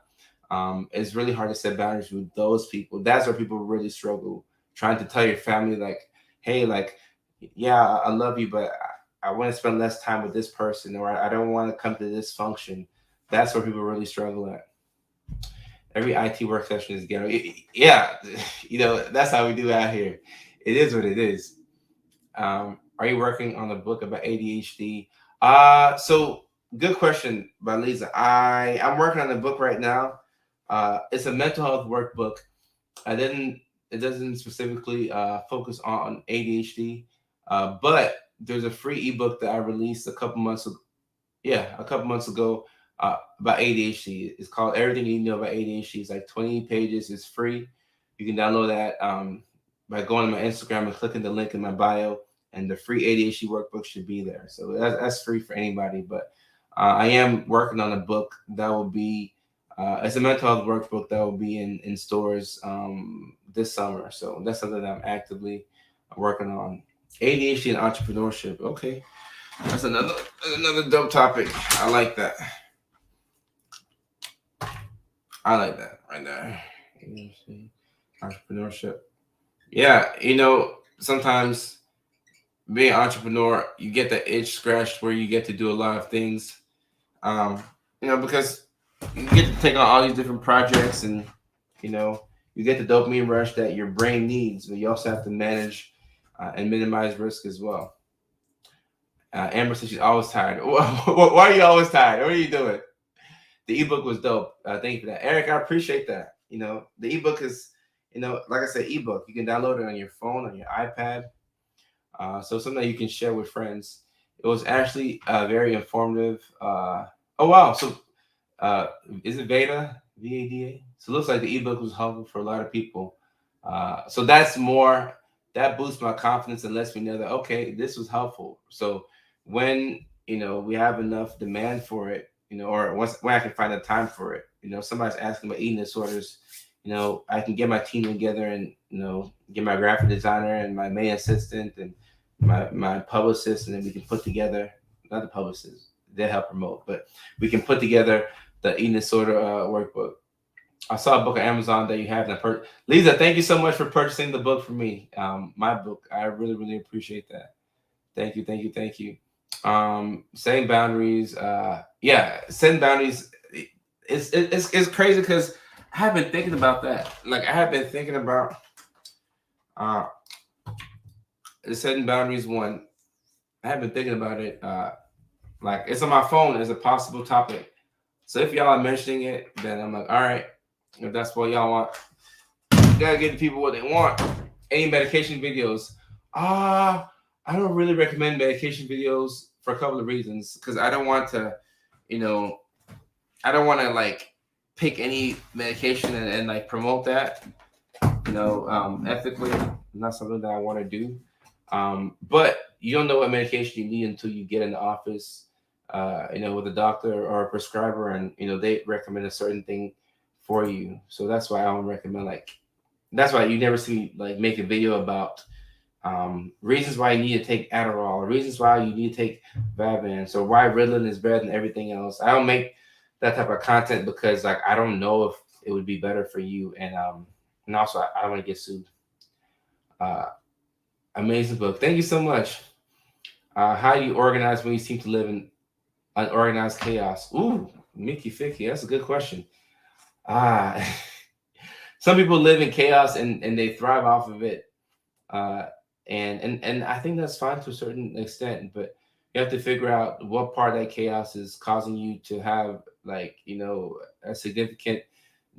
It's really hard to set boundaries with those people. That's where people really struggle trying to tell your family, like, hey, like, yeah, I love you, but I want to spend less time with this person, or I don't want to come to this function. That's where people really struggle at. Every IT work session is ghetto. Yeah, that's how we do out here. It is what it is. Are you working on a book about ADHD? So good question by Lisa. I'm working on a book right now. It's a mental health workbook. It doesn't specifically focus on ADHD, but there's a free ebook that I released a couple months ago. Yeah, a couple months ago about ADHD. It's called Everything You Need to Know About ADHD. It's like 20 pages. It's free. You can download that by going to my Instagram and clicking the link in my bio, and the free ADHD workbook should be there. So that's free for anybody. But I am working on a book that will be, it's a mental health workbook that will be in stores this summer. So that's something that I'm actively working on. ADHD and entrepreneurship. Okay. That's another dope topic. I like that. I like that right there. Entrepreneurship. Yeah, sometimes being an entrepreneur, you get the itch scratched where you get to do a lot of things. Because you get to take on all these different projects, and you know you get the dopamine rush that your brain needs, but you also have to manage and minimize risk as well. Amber says she's always tired. Why are you always tired? What are you doing? The ebook was dope. Thank you for that, Eric. I appreciate that. The ebook is, like I said, ebook. You can download it on your phone, on your iPad. So something that you can share with friends. It was actually very informative. Oh wow! So is it Veda? VADA? So it looks like the ebook was helpful for a lot of people. So that boosts my confidence and lets me know that okay, this was helpful. So when we have enough demand for it, or when I can find the time for it, somebody's asking about eating disorders, I can get my team together and get my graphic designer and my main assistant and my publicist, and then we can put together, not the publicist, they help promote, but we can put together the eating disorder workbook. I saw a book on Amazon that you have. Lisa, thank you so much for purchasing the book for me. My book. I really, really appreciate that. Thank you, thank you, thank you. Setting boundaries. Yeah, setting boundaries. It's crazy because I have been thinking about that. Like I have been thinking about uh, setting boundaries. One, I have been thinking about it. Like it's on my phone as a possible topic. So if y'all are mentioning it, then I'm like, all right, if that's what y'all want, you gotta give the people what they want. Any medication videos? I don't really recommend medication videos for a couple of reasons. Because I don't want to, you know, I don't want to like pick any medication and like promote that, ethically. Not something that I want to do. But you don't know what medication you need until you get in the office, with a doctor or a prescriber, and they recommend a certain thing for you. So that's why I don't recommend that's why you never see me like make a video about reasons why you need to take Adderall, or reasons why you need to take Vyvanse, or why Ritalin is better than everything else. I don't make that type of content because like I don't know if it would be better for you, and also I don't want to get sued. Uh, Amazing book. Thank you so much. How do you organize when you seem to live in unorganized chaos? Ooh, Mickey Ficky, that's a good question. Ah, some people live in chaos and they thrive off of it. Uh, and I think that's fine to a certain extent, but you have to figure out what part of that chaos is causing you to have a significant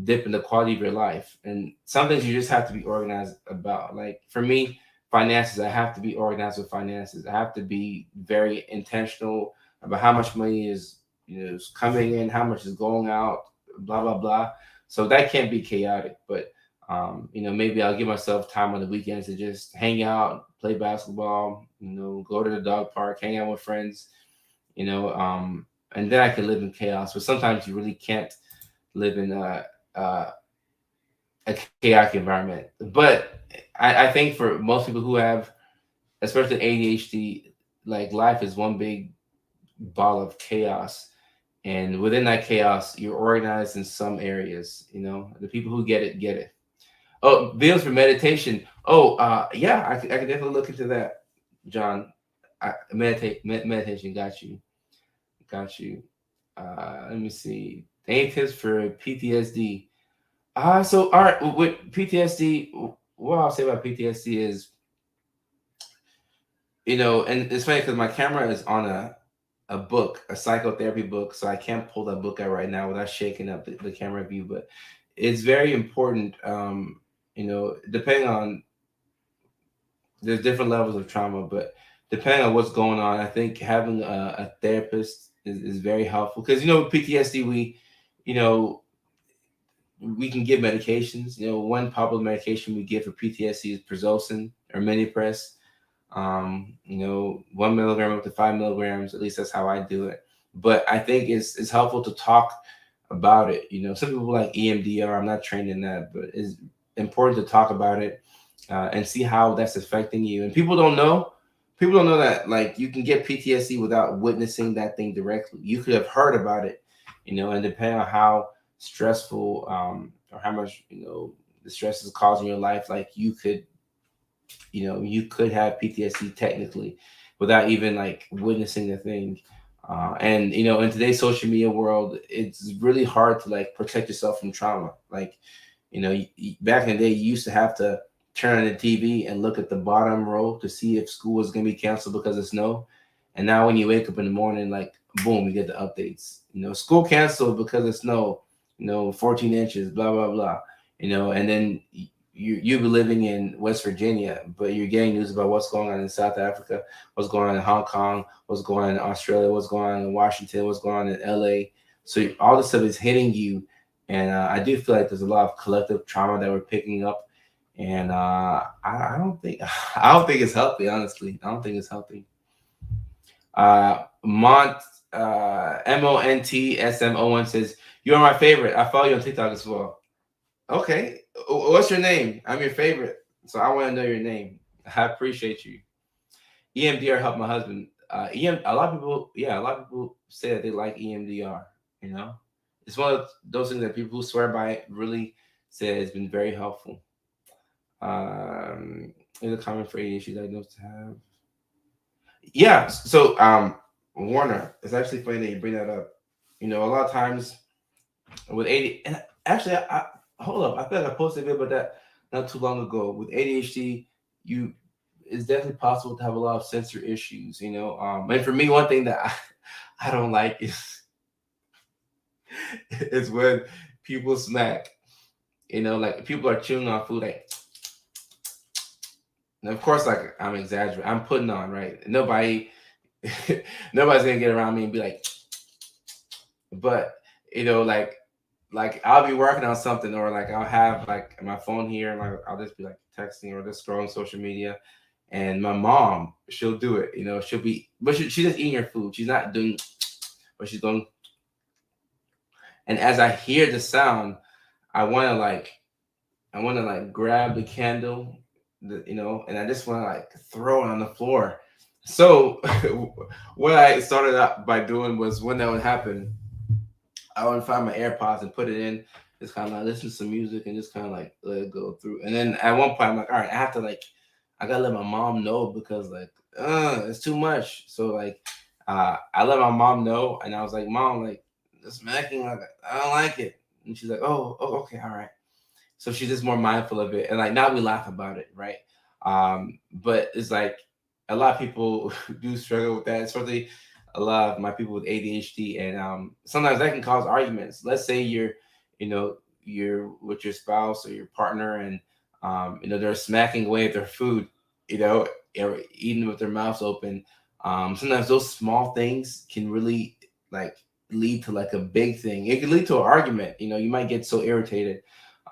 dip in the quality of your life. And some things you just have to be organized about. Like for me, finances, I have to be organized with finances. I have to be very intentional about how much money is coming in, how much is going out, blah blah blah. So that can't be chaotic, but maybe I'll give myself time on the weekends to just hang out, play basketball, go to the dog park, hang out with friends, and then I can live in chaos. But sometimes you really can't live in uh, a chaotic environment. But I think for most people who have, especially ADHD, like life is one big ball of chaos. And within that chaos, you're organized in some areas. The people who get it. Oh, videos for meditation. Oh, yeah, I can definitely look into that, John. Meditation. Got you. Let me see. Any tips for PTSD? So all right, with PTSD, what I'll say about PTSD is, and it's funny because my camera is on a book, a psychotherapy book, so I can't pull that book out right now without shaking up the camera view. But it's very important, depending on there's different levels of trauma, but depending on what's going on, I think having a therapist is very helpful because PTSD you know we can give medications. One popular medication we give for PTSD is Prazosin or Minipress. 1 milligram up to 5 milligrams. At least that's how I do it. But I think it's helpful to talk about it. Some people like EMDR. I'm not trained in that, but it's important to talk about it and see how that's affecting you. And people don't know. People don't know that like you can get PTSD without witnessing that thing directly. You could have heard about it, and depending on how stressful or how much the stress is causing your life, like you could have PTSD technically without even like witnessing the thing. And you know, in today's social media world, it's really hard to like protect yourself from trauma. Like, you know, back in the day, you used to have to turn on the TV and look at the bottom row to see if school was going to be canceled because of snow. And now when you wake up in the morning, like, boom, you get the updates. You know, school canceled because of snow. You know, 14 inches, blah blah blah. You know, and then you be living in West Virginia, but you're getting news about what's going on in South Africa, what's going on in Hong Kong, what's going on in Australia, what's going on in Washington, what's going on in LA. So all this stuff is hitting you, and I do feel like there's a lot of collective trauma that we're picking up, and I don't think I don't think it's healthy. Honestly, I don't think it's healthy. Mont MONTSMO1 says you are my favorite. I follow you on TikTok as well. Okay, what's your name? I'm your favorite, so I want to know your name. I appreciate you. EMDR helped my husband. A lot of people, yeah, a lot of people say that they like EMDR. You know, it's one of those things that people who swear by it really say it's been very helpful. Is a common for ADHD diagnosed to have. Yeah, so Warner, it's actually funny that you bring that up. You know, a lot of times with ADHD, and actually, hold up, I feel like I posted a video about that not too long ago. With ADHD, you it's definitely possible to have a lot of sensor issues. You know, and for me, one thing that I don't like is when people smack. You know, like people are chewing on food, like, and of course, like I'm exaggerating, I'm putting on, right. Nobody, nobody's gonna get around me and be like, but you know, like I'll be working on something, or like I'll have like my phone here, and like I'll just be like texting or just scrolling social media, and my mom, she'll do it. You know, she'll be, but she's just eating her food. She's not doing, but she's going. And as I hear the sound, I want to like, I want to like grab the candle, you know, and I just want to like throw it on the floor. So what I started out by doing was when that would happen, I would find my AirPods and put it in, just kind of like listen to some music and just kind of like let it go through. And then at one point, I'm like, all right, I have to like, I gotta let my mom know because like, it's too much. So like, I let my mom know, and I was like, Mom, like, this smacking, like, I don't like it. And she's like, oh, okay, all right. So she's just more mindful of it, and like now we laugh about it, right? But it's like a lot of people do struggle with that, especially a lot of my people with ADHD, and sometimes that can cause arguments. Let's say you know, you're with your spouse or your partner, and you know, they're smacking away at their food, you know, or eating with their mouths open. Sometimes those small things can really like lead to like a big thing. It can lead to an argument. You know, you might get so irritated,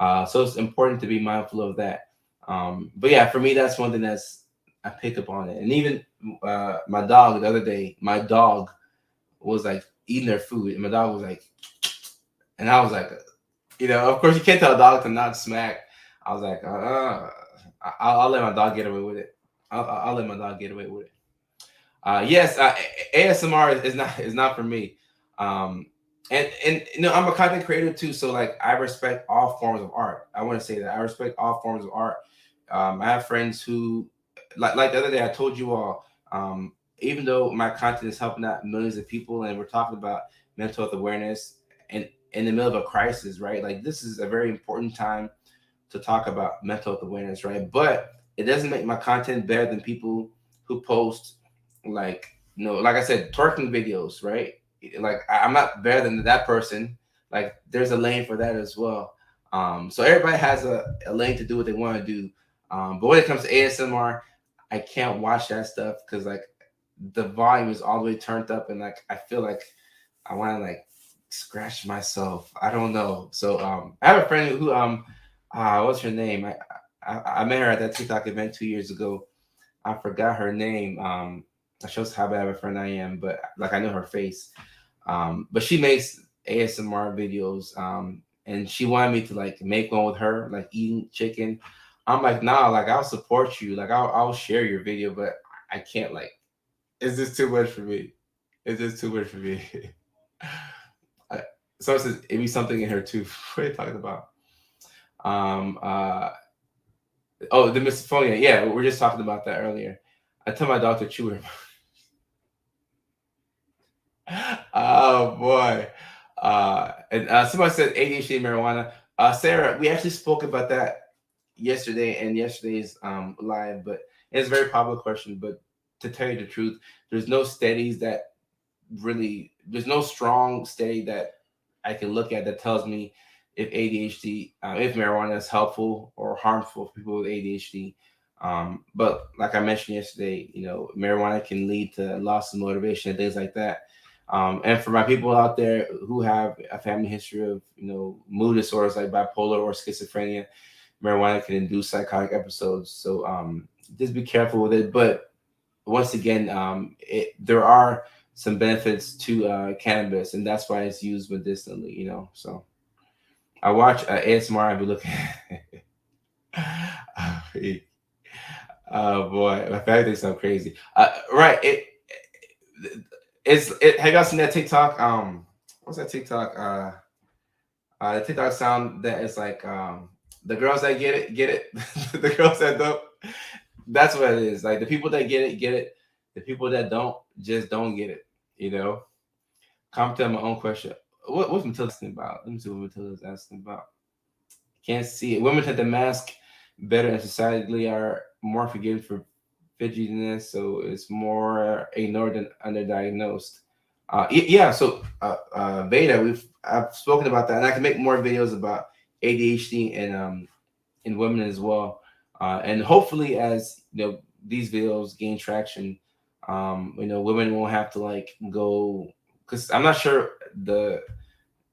so it's important to be mindful of that. But yeah, for me, that's one thing that's I pick up on it. And even my dog the other day, my dog was like eating their food, and my dog was like, and I was like, you know, of course you can't tell a dog to not smack. I was like, I'll let my dog get away with it. I'll let my dog get away with it. Yes, ASMR is not for me. Um, and you know, I'm a content creator too, so like I respect all forms of art. I want to say that I respect all forms of art. I have friends who, like the other day, I told you all. Even though my content is helping out millions of people, and we're talking about mental health awareness, and in the middle of a crisis, right? Like this is a very important time to talk about mental health awareness, right? But it doesn't make my content better than people who post like, you know, like I said, twerking videos, right? Like I'm not better than that person. Like there's a lane for that as well. So everybody has a lane to do what they want to do. But when it comes to ASMR, I can't watch that stuff because like the volume is all the way turned up, and like I feel like I want to like scratch myself. I don't know. So I have a friend who what's her name? I met her at that TikTok event 2 years ago. I forgot her name. That shows how bad of a friend I am, but like I know her face. But she makes ASMR videos. And she wanted me to like make one with her, like eating chicken. I'm like, nah, like I'll support you. Like I'll share your video, but I can't like it's just too much for me. It's just too much for me. I, so it says it be something in her too. What are you talking about? Um uh oh, the misophonia. Yeah, we are just talking about that earlier. I tell my dog to chew her. Oh boy. And somebody said ADHD and marijuana. Sarah, we actually spoke about that yesterday and yesterday's live, but it's a very popular question. But to tell you the truth, there's no studies that really, there's no strong study that I can look at that tells me if ADHD, if marijuana is helpful or harmful for people with ADHD. But like I mentioned yesterday, marijuana can lead to loss of motivation and things like that. And for my people out there who have a family history of, mood disorders like bipolar or schizophrenia, marijuana can induce psychotic episodes. So just be careful with it. But once again, there are some benefits to cannabis, and that's why it's used medicinally. So I watch ASMR. I be looking. Oh boy, my family thinks I'm crazy. Right? Have y'all seen that TikTok? What's that TikTok? The TikTok sound that is like the girls that get it. The girls that don't. That's what it is. Like the people that get it, get it. The people that don't, just don't get it. You know. Comment on my own question. What's Matilda asking about? Let me see what Matilda's asking about. Can't see it. Women tend to mask better and societally are more forgiven for fidgetiness, so it's more ignored than underdiagnosed. Yeah, so Veda, I've spoken about that, and I can make more videos about ADHD and in women as well. And hopefully, as these videos gain traction, women won't have to like go, because I'm not sure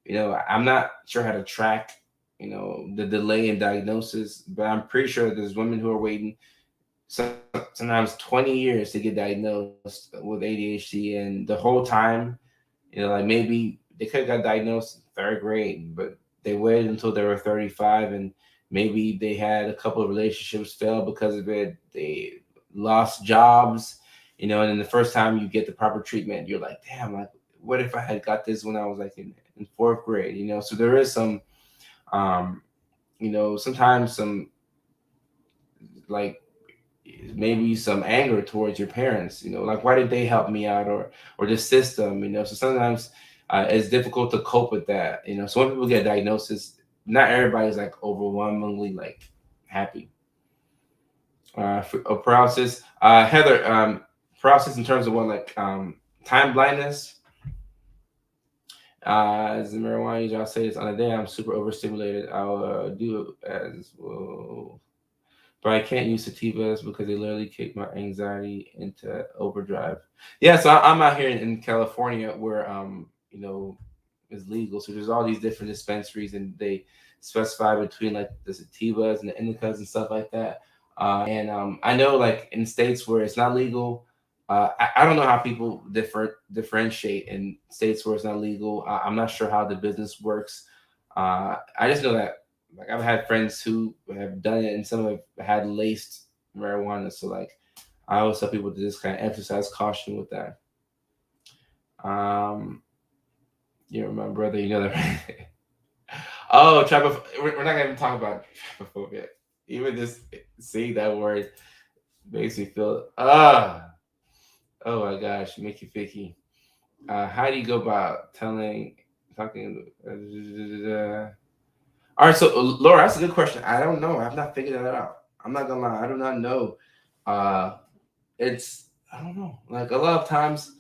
I'm not sure how to track, the delay in diagnosis, but I'm pretty sure there's women who are waiting sometimes 20 years to get diagnosed with ADHD, and the whole time, like maybe they could have got diagnosed in third grade, but they waited until they were 35, and maybe they had a couple of relationships fail because of it. They lost jobs, and then the first time you get the proper treatment, you're like, damn, like what if I had got this when I was like in fourth grade, So there is some, sometimes some like maybe some anger towards your parents, like why did they help me out, or the system, so sometimes it's difficult to cope with that, so when people get diagnosis, not everybody's like overwhelmingly like happy. Paralysis, Heather, paralysis in terms of what, like time blindness. As the marijuana user, I'll say this on a day I'm super overstimulated, I'll do it as well, but I can't use sativas because they literally kick my anxiety into overdrive. Yeah, so I'm out here in California where is legal. So there's all these different dispensaries, and they specify between like the sativas and the indicas and stuff like that. And I know like in states where it's not legal, I don't know how people differentiate in states where it's not legal. I'm not sure how the business works. I just know that like I've had friends who have done it, and some have had laced marijuana. So like I always tell people to just kind of exercise caution with that. You're my brother, you know that. Right? Oh, we're not gonna even talk about trypophobia. Even just saying that word makes me feel oh my gosh, make you picky. How do you go about talking? All right, so Laura, that's a good question. I don't know. I've not figured that out. I'm not gonna lie. I do not know. Uh, I don't know. Like a lot of times,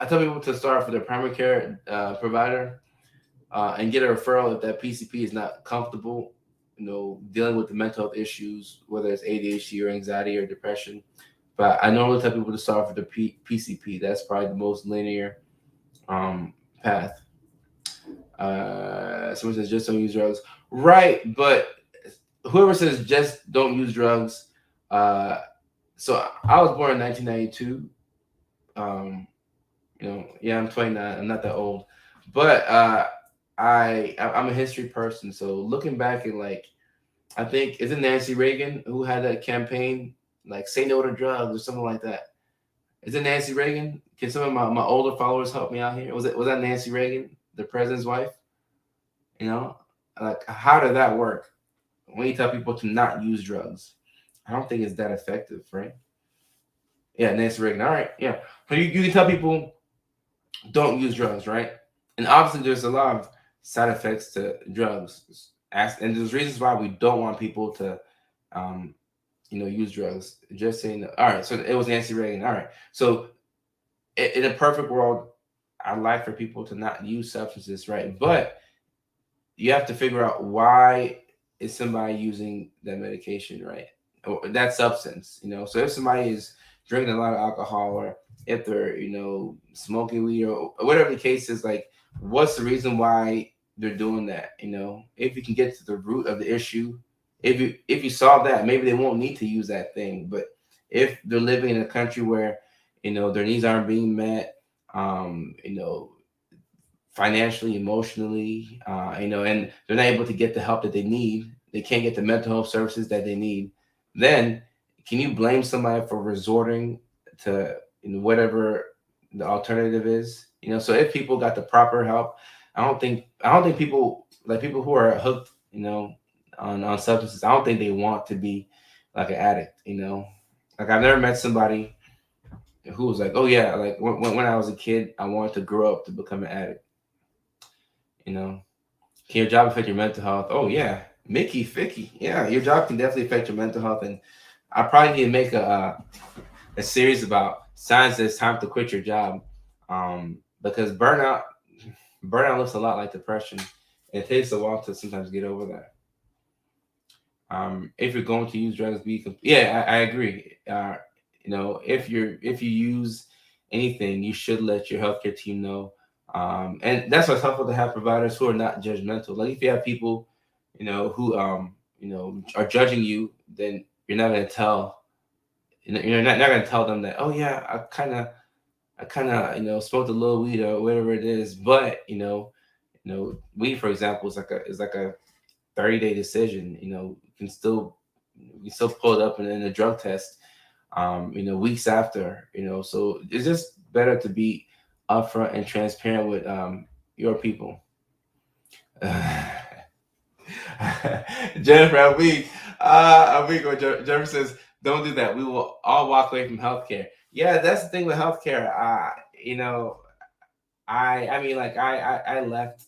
I tell people to start off with their primary care provider and get a referral if that PCP is not comfortable, dealing with the mental health issues, whether it's ADHD or anxiety or depression. But I normally tell people to start off with the PCP. That's probably the most linear path. Someone says just don't use drugs, right? But whoever says just don't use drugs. So I was born in 1992. Yeah, I'm 29. I'm not that old, but I'm a history person. So looking back at like, I think is it Nancy Reagan who had that campaign like say no to drugs or something like that. Is it Nancy Reagan? Can some of my older followers help me out here? Was that Nancy Reagan, the president's wife? Like how did that work? When you tell people to not use drugs, I don't think it's that effective, right? Yeah, Nancy Reagan. All right, yeah. So you can tell people don't use drugs, right? And obviously, there's a lot of side effects to drugs, and there's reasons why we don't want people to, um, use drugs. Just saying. All right, so it was Nancy Reagan. All right, so in a perfect world, I'd like for people to not use substances, right? But you have to figure out why is somebody using that medication, right? Or that substance, So if somebody is drinking a lot of alcohol, or if they're, smoking weed, or whatever the case is, like, what's the reason why they're doing that? If you can get to the root of the issue, if you solve that, maybe they won't need to use that thing. But if they're living in a country where, their needs aren't being met, um, you know, financially, emotionally, and they're not able to get the help that they need. They can't get the mental health services that they need. Then, can you blame somebody for resorting to, whatever the alternative is? So if people got the proper help, I don't think people, like, people who are hooked, on substances. I don't think they want to be like an addict. Like, I've never met somebody who was like, oh yeah, like when I was a kid, I wanted to grow up to become an addict. You know, can your job affect your mental health? Oh yeah, Mickey Ficky. Yeah, your job can definitely affect your mental health, and I probably need to make a series about signs that it's time to quit your job, because burnout looks a lot like depression. It takes a while to sometimes get over that. If you're going to use drugs, yeah, I agree. If you use anything, you should let your healthcare team know. And that's what's helpful to have providers who are not judgmental. Like, if you have people, who are judging you, then you're not gonna tell. You're not gonna tell them that. Oh yeah, I kind of smoked a little weed or whatever it is. But weed, for example, is like a 30-day decision. You can still pull it up in a drug test, weeks after. So it's just better to be upfront and transparent with your people. Jennifer, a week ago, Jennifer says, "Don't do that. We will all walk away from healthcare." Yeah, that's the thing with healthcare. You know, I mean, like, I left,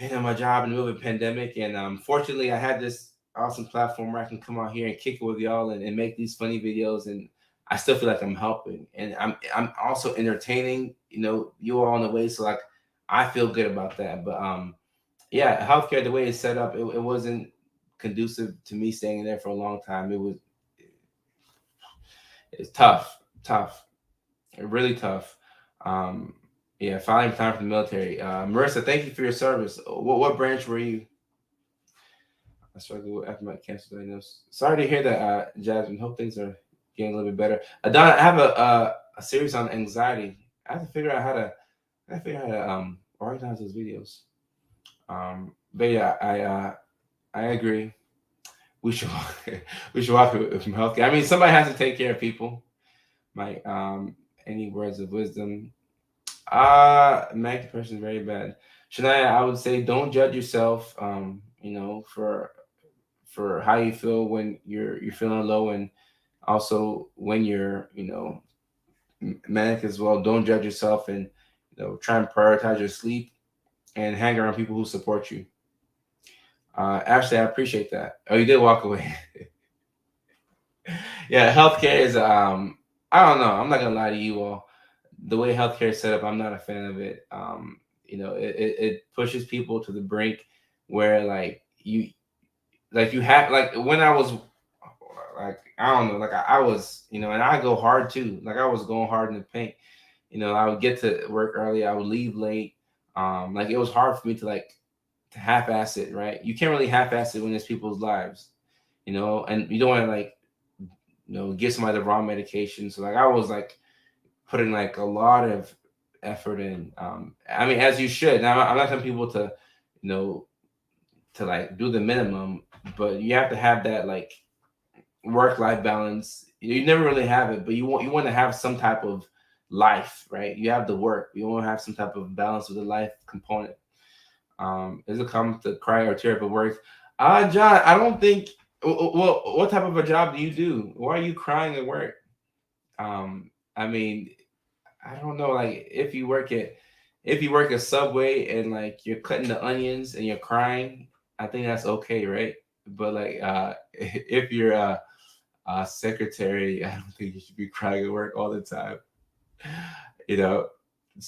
my job in the middle of a pandemic, and fortunately, I had this awesome platform where I can come out here and kick it with y'all, and make these funny videos, and I still feel like I'm helping, and I'm also entertaining, you all in a way. So, like, I feel good about that. But yeah, healthcare, the way it's set up, it wasn't conducive to me staying there for a long time. It's tough, really tough. Um, yeah, finally time for the military. Marissa, thank you for your service. What branch were you? I struggled with after my cancer diagnosis. Sorry to hear that, Jasmine. Hope things are getting a little bit better. Donna, I have a series on anxiety. I have to figure out how to organize those videos. But yeah, I agree. We should we should walk away from healthcare. I mean, somebody has to take care of people. My any words of wisdom? Manic depression is very bad. Shania, I would say don't judge yourself. For how you feel when you're feeling low, and also when you're manic as well. Don't judge yourself, and try and prioritize your sleep, and hang around people who support you. Ashley, I appreciate that. Oh, you did walk away. Yeah, healthcare is I don't know. I'm not gonna lie to you all. The way healthcare is set up, I'm not a fan of it. It pushes people to the brink where, you have, like, when I was, like, I don't know, like, I was, and I go hard too. Like, I was going hard in the paint. I would get to work early, I would leave late. Like, it was hard for me to, like, to half-ass it, right? You can't really half-ass it when it's people's lives, and you don't want to, like, give somebody the wrong medication. So, like, I was, like, putting, like, a lot of effort in. I mean, as you should. Now, I'm not telling people to, you know, like, do the minimum, but you have to have that, like, work-life balance. You never really have it, but you want to have some type of life, right? You have the work. You want to have some type of balance with the life component. Is it common to cry or tear up at work? John, I don't think. Well, what type of a job do you do? Why are you crying at work? I mean, I don't know, like if you work at Subway and like you're cutting the onions and you're crying, I think that's okay, right? But like if you're a secretary, I don't think you should be crying at work all the time. You know,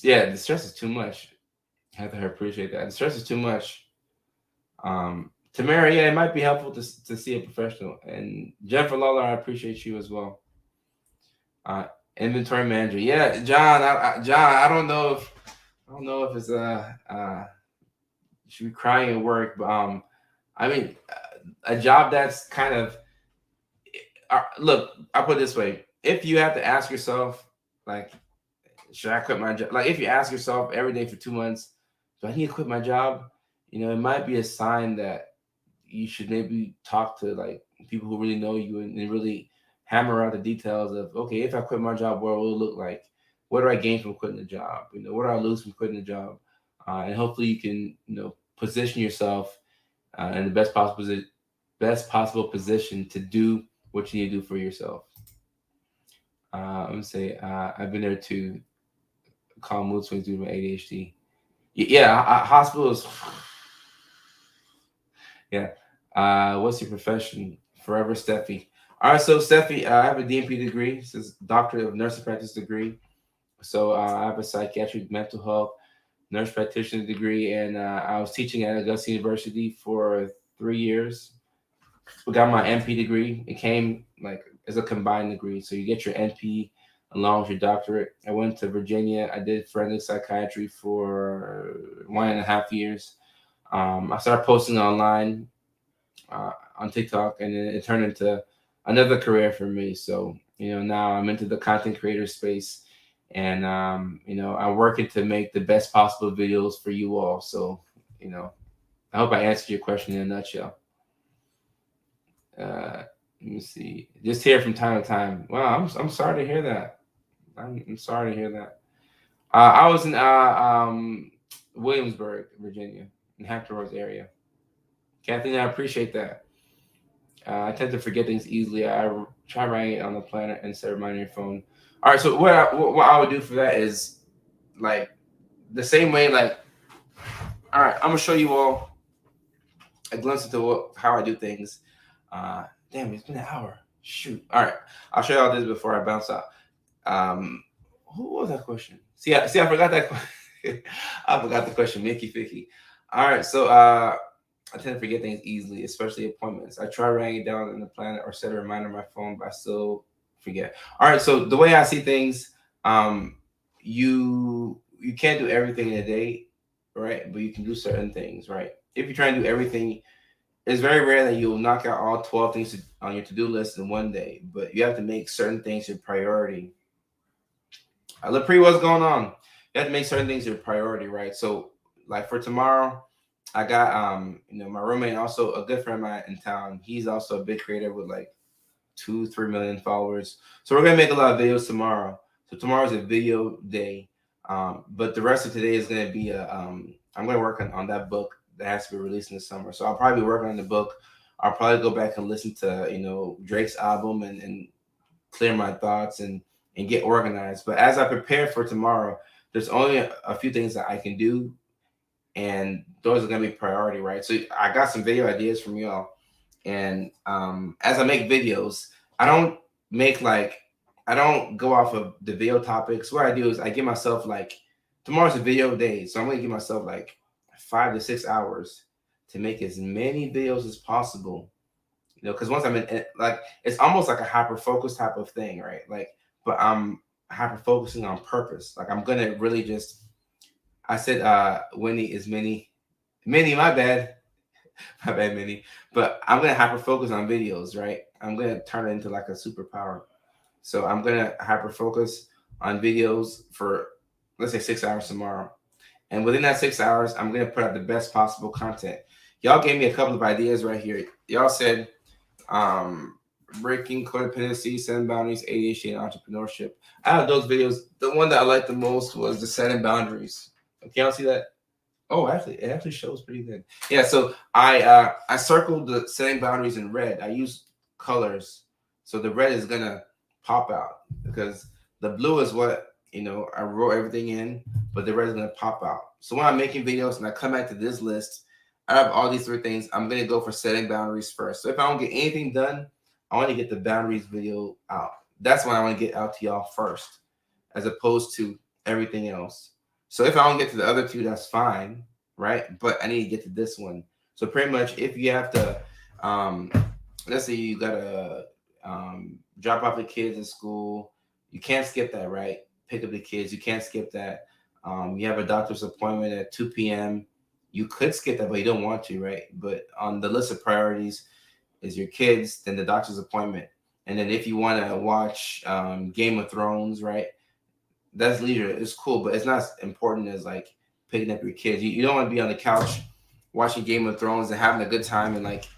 yeah, the stress is too much. I have to appreciate that. The stress is too much. Tamara, yeah, it might be helpful to see a professional. And Jennifer Lawler, I appreciate you as well. Uh, Inventory manager, yeah, John. John, I don't know if it's you should be crying at work, but I mean, a job that's kind of look. I'll put it this way: if you have to ask yourself, like, should I quit my job? Like, if you ask yourself every day for 2 months, do I need to quit my job? You know, it might be a sign that you should maybe talk to like people who really know you and really hammer out the details of, okay, if I quit my job, what will it look like? What do I gain from quitting the job? You know, what do I lose from quitting the job? And hopefully you can, position yourself in the best possible position to do what you need to do for yourself. I'm gonna say I've been there to calm mood swings due to my ADHD. Yeah, hospitals. Yeah. What's your profession? Forever Steffi. All right, so Steffi, I have a DNP degree. This is Doctor of Nursing Practice degree. So I have a psychiatric mental health nurse practitioner degree, and I was teaching at Augusta University for 3 years. We got my NP degree. It came like as a combined degree, so you get your NP along with your doctorate. I went to Virginia. I did forensic psychiatry for 1.5 years. I started posting online on TikTok, and then it turned into another career for me. So now I'm into the content creator space, and I'm working to make the best possible videos for you all. So I hope I answered your question in a nutshell. Let me see. Just here from time to time. Wow, I'm sorry to hear that. I'm sorry to hear that. I was in Williamsburg, Virginia, in Hampton Roads area. Kathleen, I appreciate that. I tend to forget things easily. I try writing it on the planner instead of reminding your phone. All right, so what I would do for that is like the same way. Like, all right, I'm gonna show you all a glimpse into how I do things. Damn, it's been an hour. Shoot. All right, I'll show you all this before I bounce out. Who was that question? I forgot that. I forgot the question. Mickey Ficky. All right, so I tend to forget things easily, especially appointments. I try writing it down in the planner or set a reminder on my phone, but I still forget. All right, so the way I see things, you can't do everything in a day, right? But you can do certain things, right? If you try and do everything, it's very rare that you'll knock out all 12 things on your to-do list in one day, but you have to make certain things your priority. Lepre, what's going on? You have to make certain things your priority, right? So, like for tomorrow, I got my roommate, also a good friend of mine in town. He's also a big creator with like 2-3 million followers. So we're gonna make a lot of videos tomorrow. So tomorrow's a video day, but the rest of today is gonna be I'm gonna work on that book that has to be released in the summer. So I'll probably be working on the book. I'll probably go back and listen to Drake's album and clear my thoughts and get organized. But as I prepare for tomorrow, there's only a few things that I can do, and those are gonna be priority, right? So I got some video ideas from y'all, and as I make videos, I don't go off of the video topics. What I do is I give myself like tomorrow's a video day, so I'm gonna give myself like 5 to 6 hours to make as many videos as possible. Because once I'm in, like, it's almost like a hyper focus type of thing, right? Like, but I'm hyper focusing on purpose. Like, I'm gonna really just. I said, Winnie is Minnie, my bad, Minnie. But I'm gonna hyper focus on videos, right? I'm gonna turn it into like a superpower. So I'm gonna hyper focus on videos for, let's say, 6 hours tomorrow, and within that 6 hours, I'm gonna put out the best possible content. Y'all gave me a couple of ideas right here. Y'all said, breaking codependency, setting boundaries, ADHD, and entrepreneurship. Out of those videos, the one that I liked the most was the setting boundaries. Can y'all see that? Oh, actually, it actually shows pretty good. Yeah, so I circled the setting boundaries in red. I use colors, so the red is gonna pop out because the blue is what I wrote everything in, but the rest is gonna pop out. So when I'm making videos and I come back to this list, I have all these 3 things. I'm gonna go for setting boundaries first. So if I don't get anything done, I want to get the boundaries video out. That's when I want to get out to y'all first, as opposed to everything else. So if I don't get to the other 2, that's fine, right? But I need to get to this one. So pretty much, if you have to, let's say you gotta drop off the kids in school, you can't skip that, right? Pick up the kids, you can't skip that. You have a doctor's appointment at 2 p.m. You could skip that, but you don't want to, right? But on the list of priorities is your kids, then the doctor's appointment, and then if you want to watch Game of Thrones, right? That's leisure. It's cool, but it's not as important as like picking up your kids. You don't want to be on the couch watching Game of Thrones and having a good time, and like,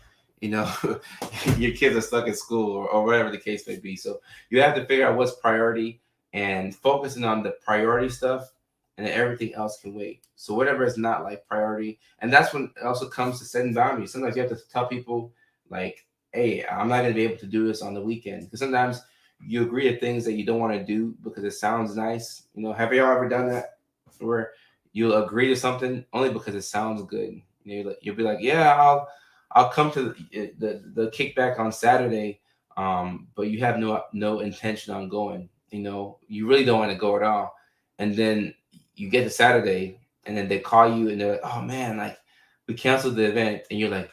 your kids are stuck at school, or whatever the case may be. So you have to figure out what's priority and focusing on the priority stuff, and then everything else can wait. So whatever is not like priority, and that's when it also comes to setting boundaries. Sometimes you have to tell people like, hey, I'm not going to be able to do this on the weekend, because sometimes you agree to things that you don't want to do because it sounds nice. Have y'all ever done that, where you'll agree to something only because it sounds good? You'll be like, yeah, I'll come to the kickback on Saturday, but you have no intention on going. You really don't want to go at all, and then you get to Saturday, and then they call you and they're like, oh man, like we canceled the event, and you're like,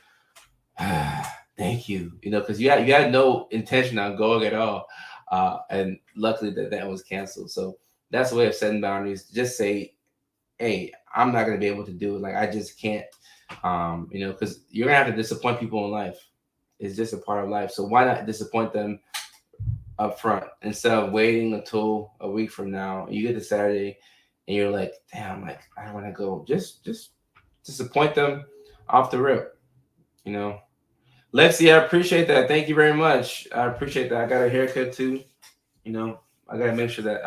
thank you, because you had no intention on going at all, and luckily that was canceled. So that's a way of setting boundaries. Just say, hey, I'm not going to be able to do it. Like, I just can't, because you're going to have to disappoint people in life. It's just a part of life. So why not disappoint them up front instead of waiting until a week from now? You get to Saturday and you're like, damn, like I don't want to go. Just disappoint them off the rip, Lexi, I appreciate that. Thank you very much. I appreciate that. I got a haircut too. I gotta make sure that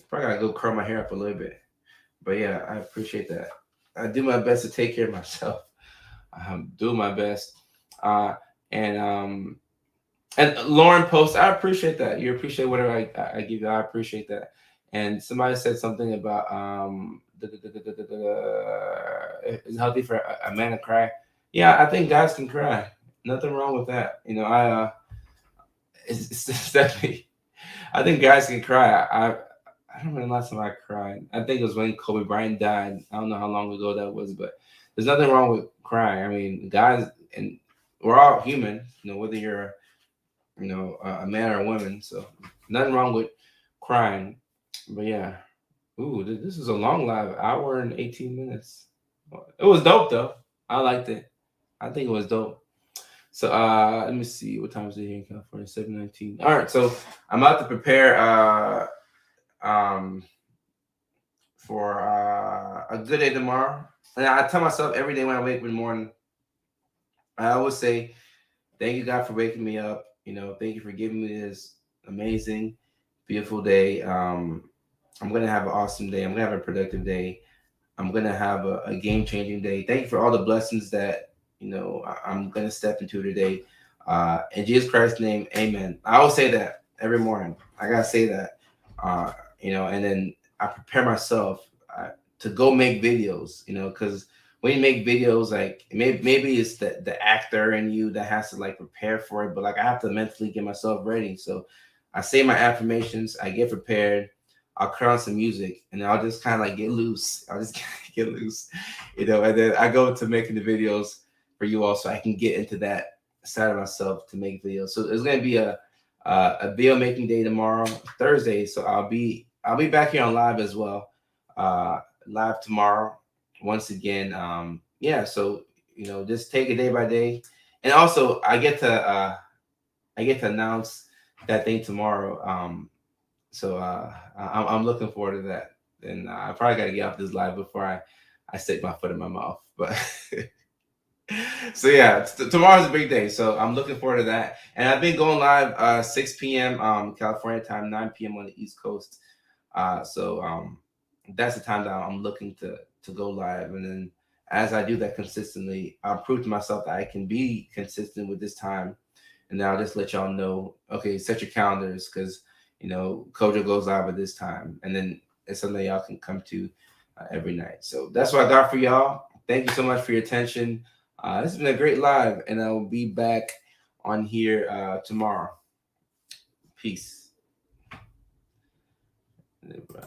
probably gotta go curl my hair up a little bit. But yeah, I appreciate that. I do my best to take care of myself. Do my best. And Lauren post, I appreciate that. You appreciate whatever I give you. I appreciate that. And somebody said something about it's healthy for a man to cry. Yeah, I think guys can cry. Nothing wrong with that. It's definitely. I think guys can cry. I don't remember the last time I cried. I think it was when Kobe Bryant died. I don't know how long ago that was, but there's nothing wrong with crying. I mean, guys, and we're all human. Whether you're a man or a woman. So nothing wrong with crying. But yeah, ooh, this is a long live, hour and 18 minutes. It was dope though. I liked it. I think it was dope. So let me see, what time is it here in California? 7:19. All right, so I'm about to prepare for a good day tomorrow. And I tell myself every day when I wake up in the morning, I always say, thank you, God, for waking me up. Thank you for giving me this amazing, beautiful day. I'm gonna have an awesome day. I'm gonna have a productive day. I'm gonna have a game-changing day. Thank you for all the blessings that I'm gonna step into today. In Jesus Christ's name, amen. I always say that every morning. I gotta say that. And then I prepare myself to go make videos. Because when you make videos, like maybe it's the actor in you that has to like prepare for it, but like I have to mentally get myself ready. So I say my affirmations, I get prepared, I'll cut on some music, and I'll just kind of like get loose. I'll just get loose, and then I go to making the videos for you all, so I can get into that side of myself to make videos. So it's gonna be a video making day tomorrow, Thursday. So I'll be back here on live as well, live tomorrow. Once again, yeah. So just take it day by day, and also I get to announce that thing tomorrow. So I'm looking forward to that, and I probably got to get off this live before I stick my foot in my mouth. But so yeah, tomorrow's a big day, so I'm looking forward to that. And I've been going live 6 p.m. California time, 9 p.m. on the East Coast. So that's the time that I'm looking to go live. And then as I do that consistently, I'll prove to myself that I can be consistent with this time. And then I'll just let y'all know, okay, set your calendars, because Kojo goes live at this time, and then it's something y'all can come to every night. So that's what I got for y'all. Thank you so much for your attention. This has been a great live, and I will be back on here tomorrow. Peace.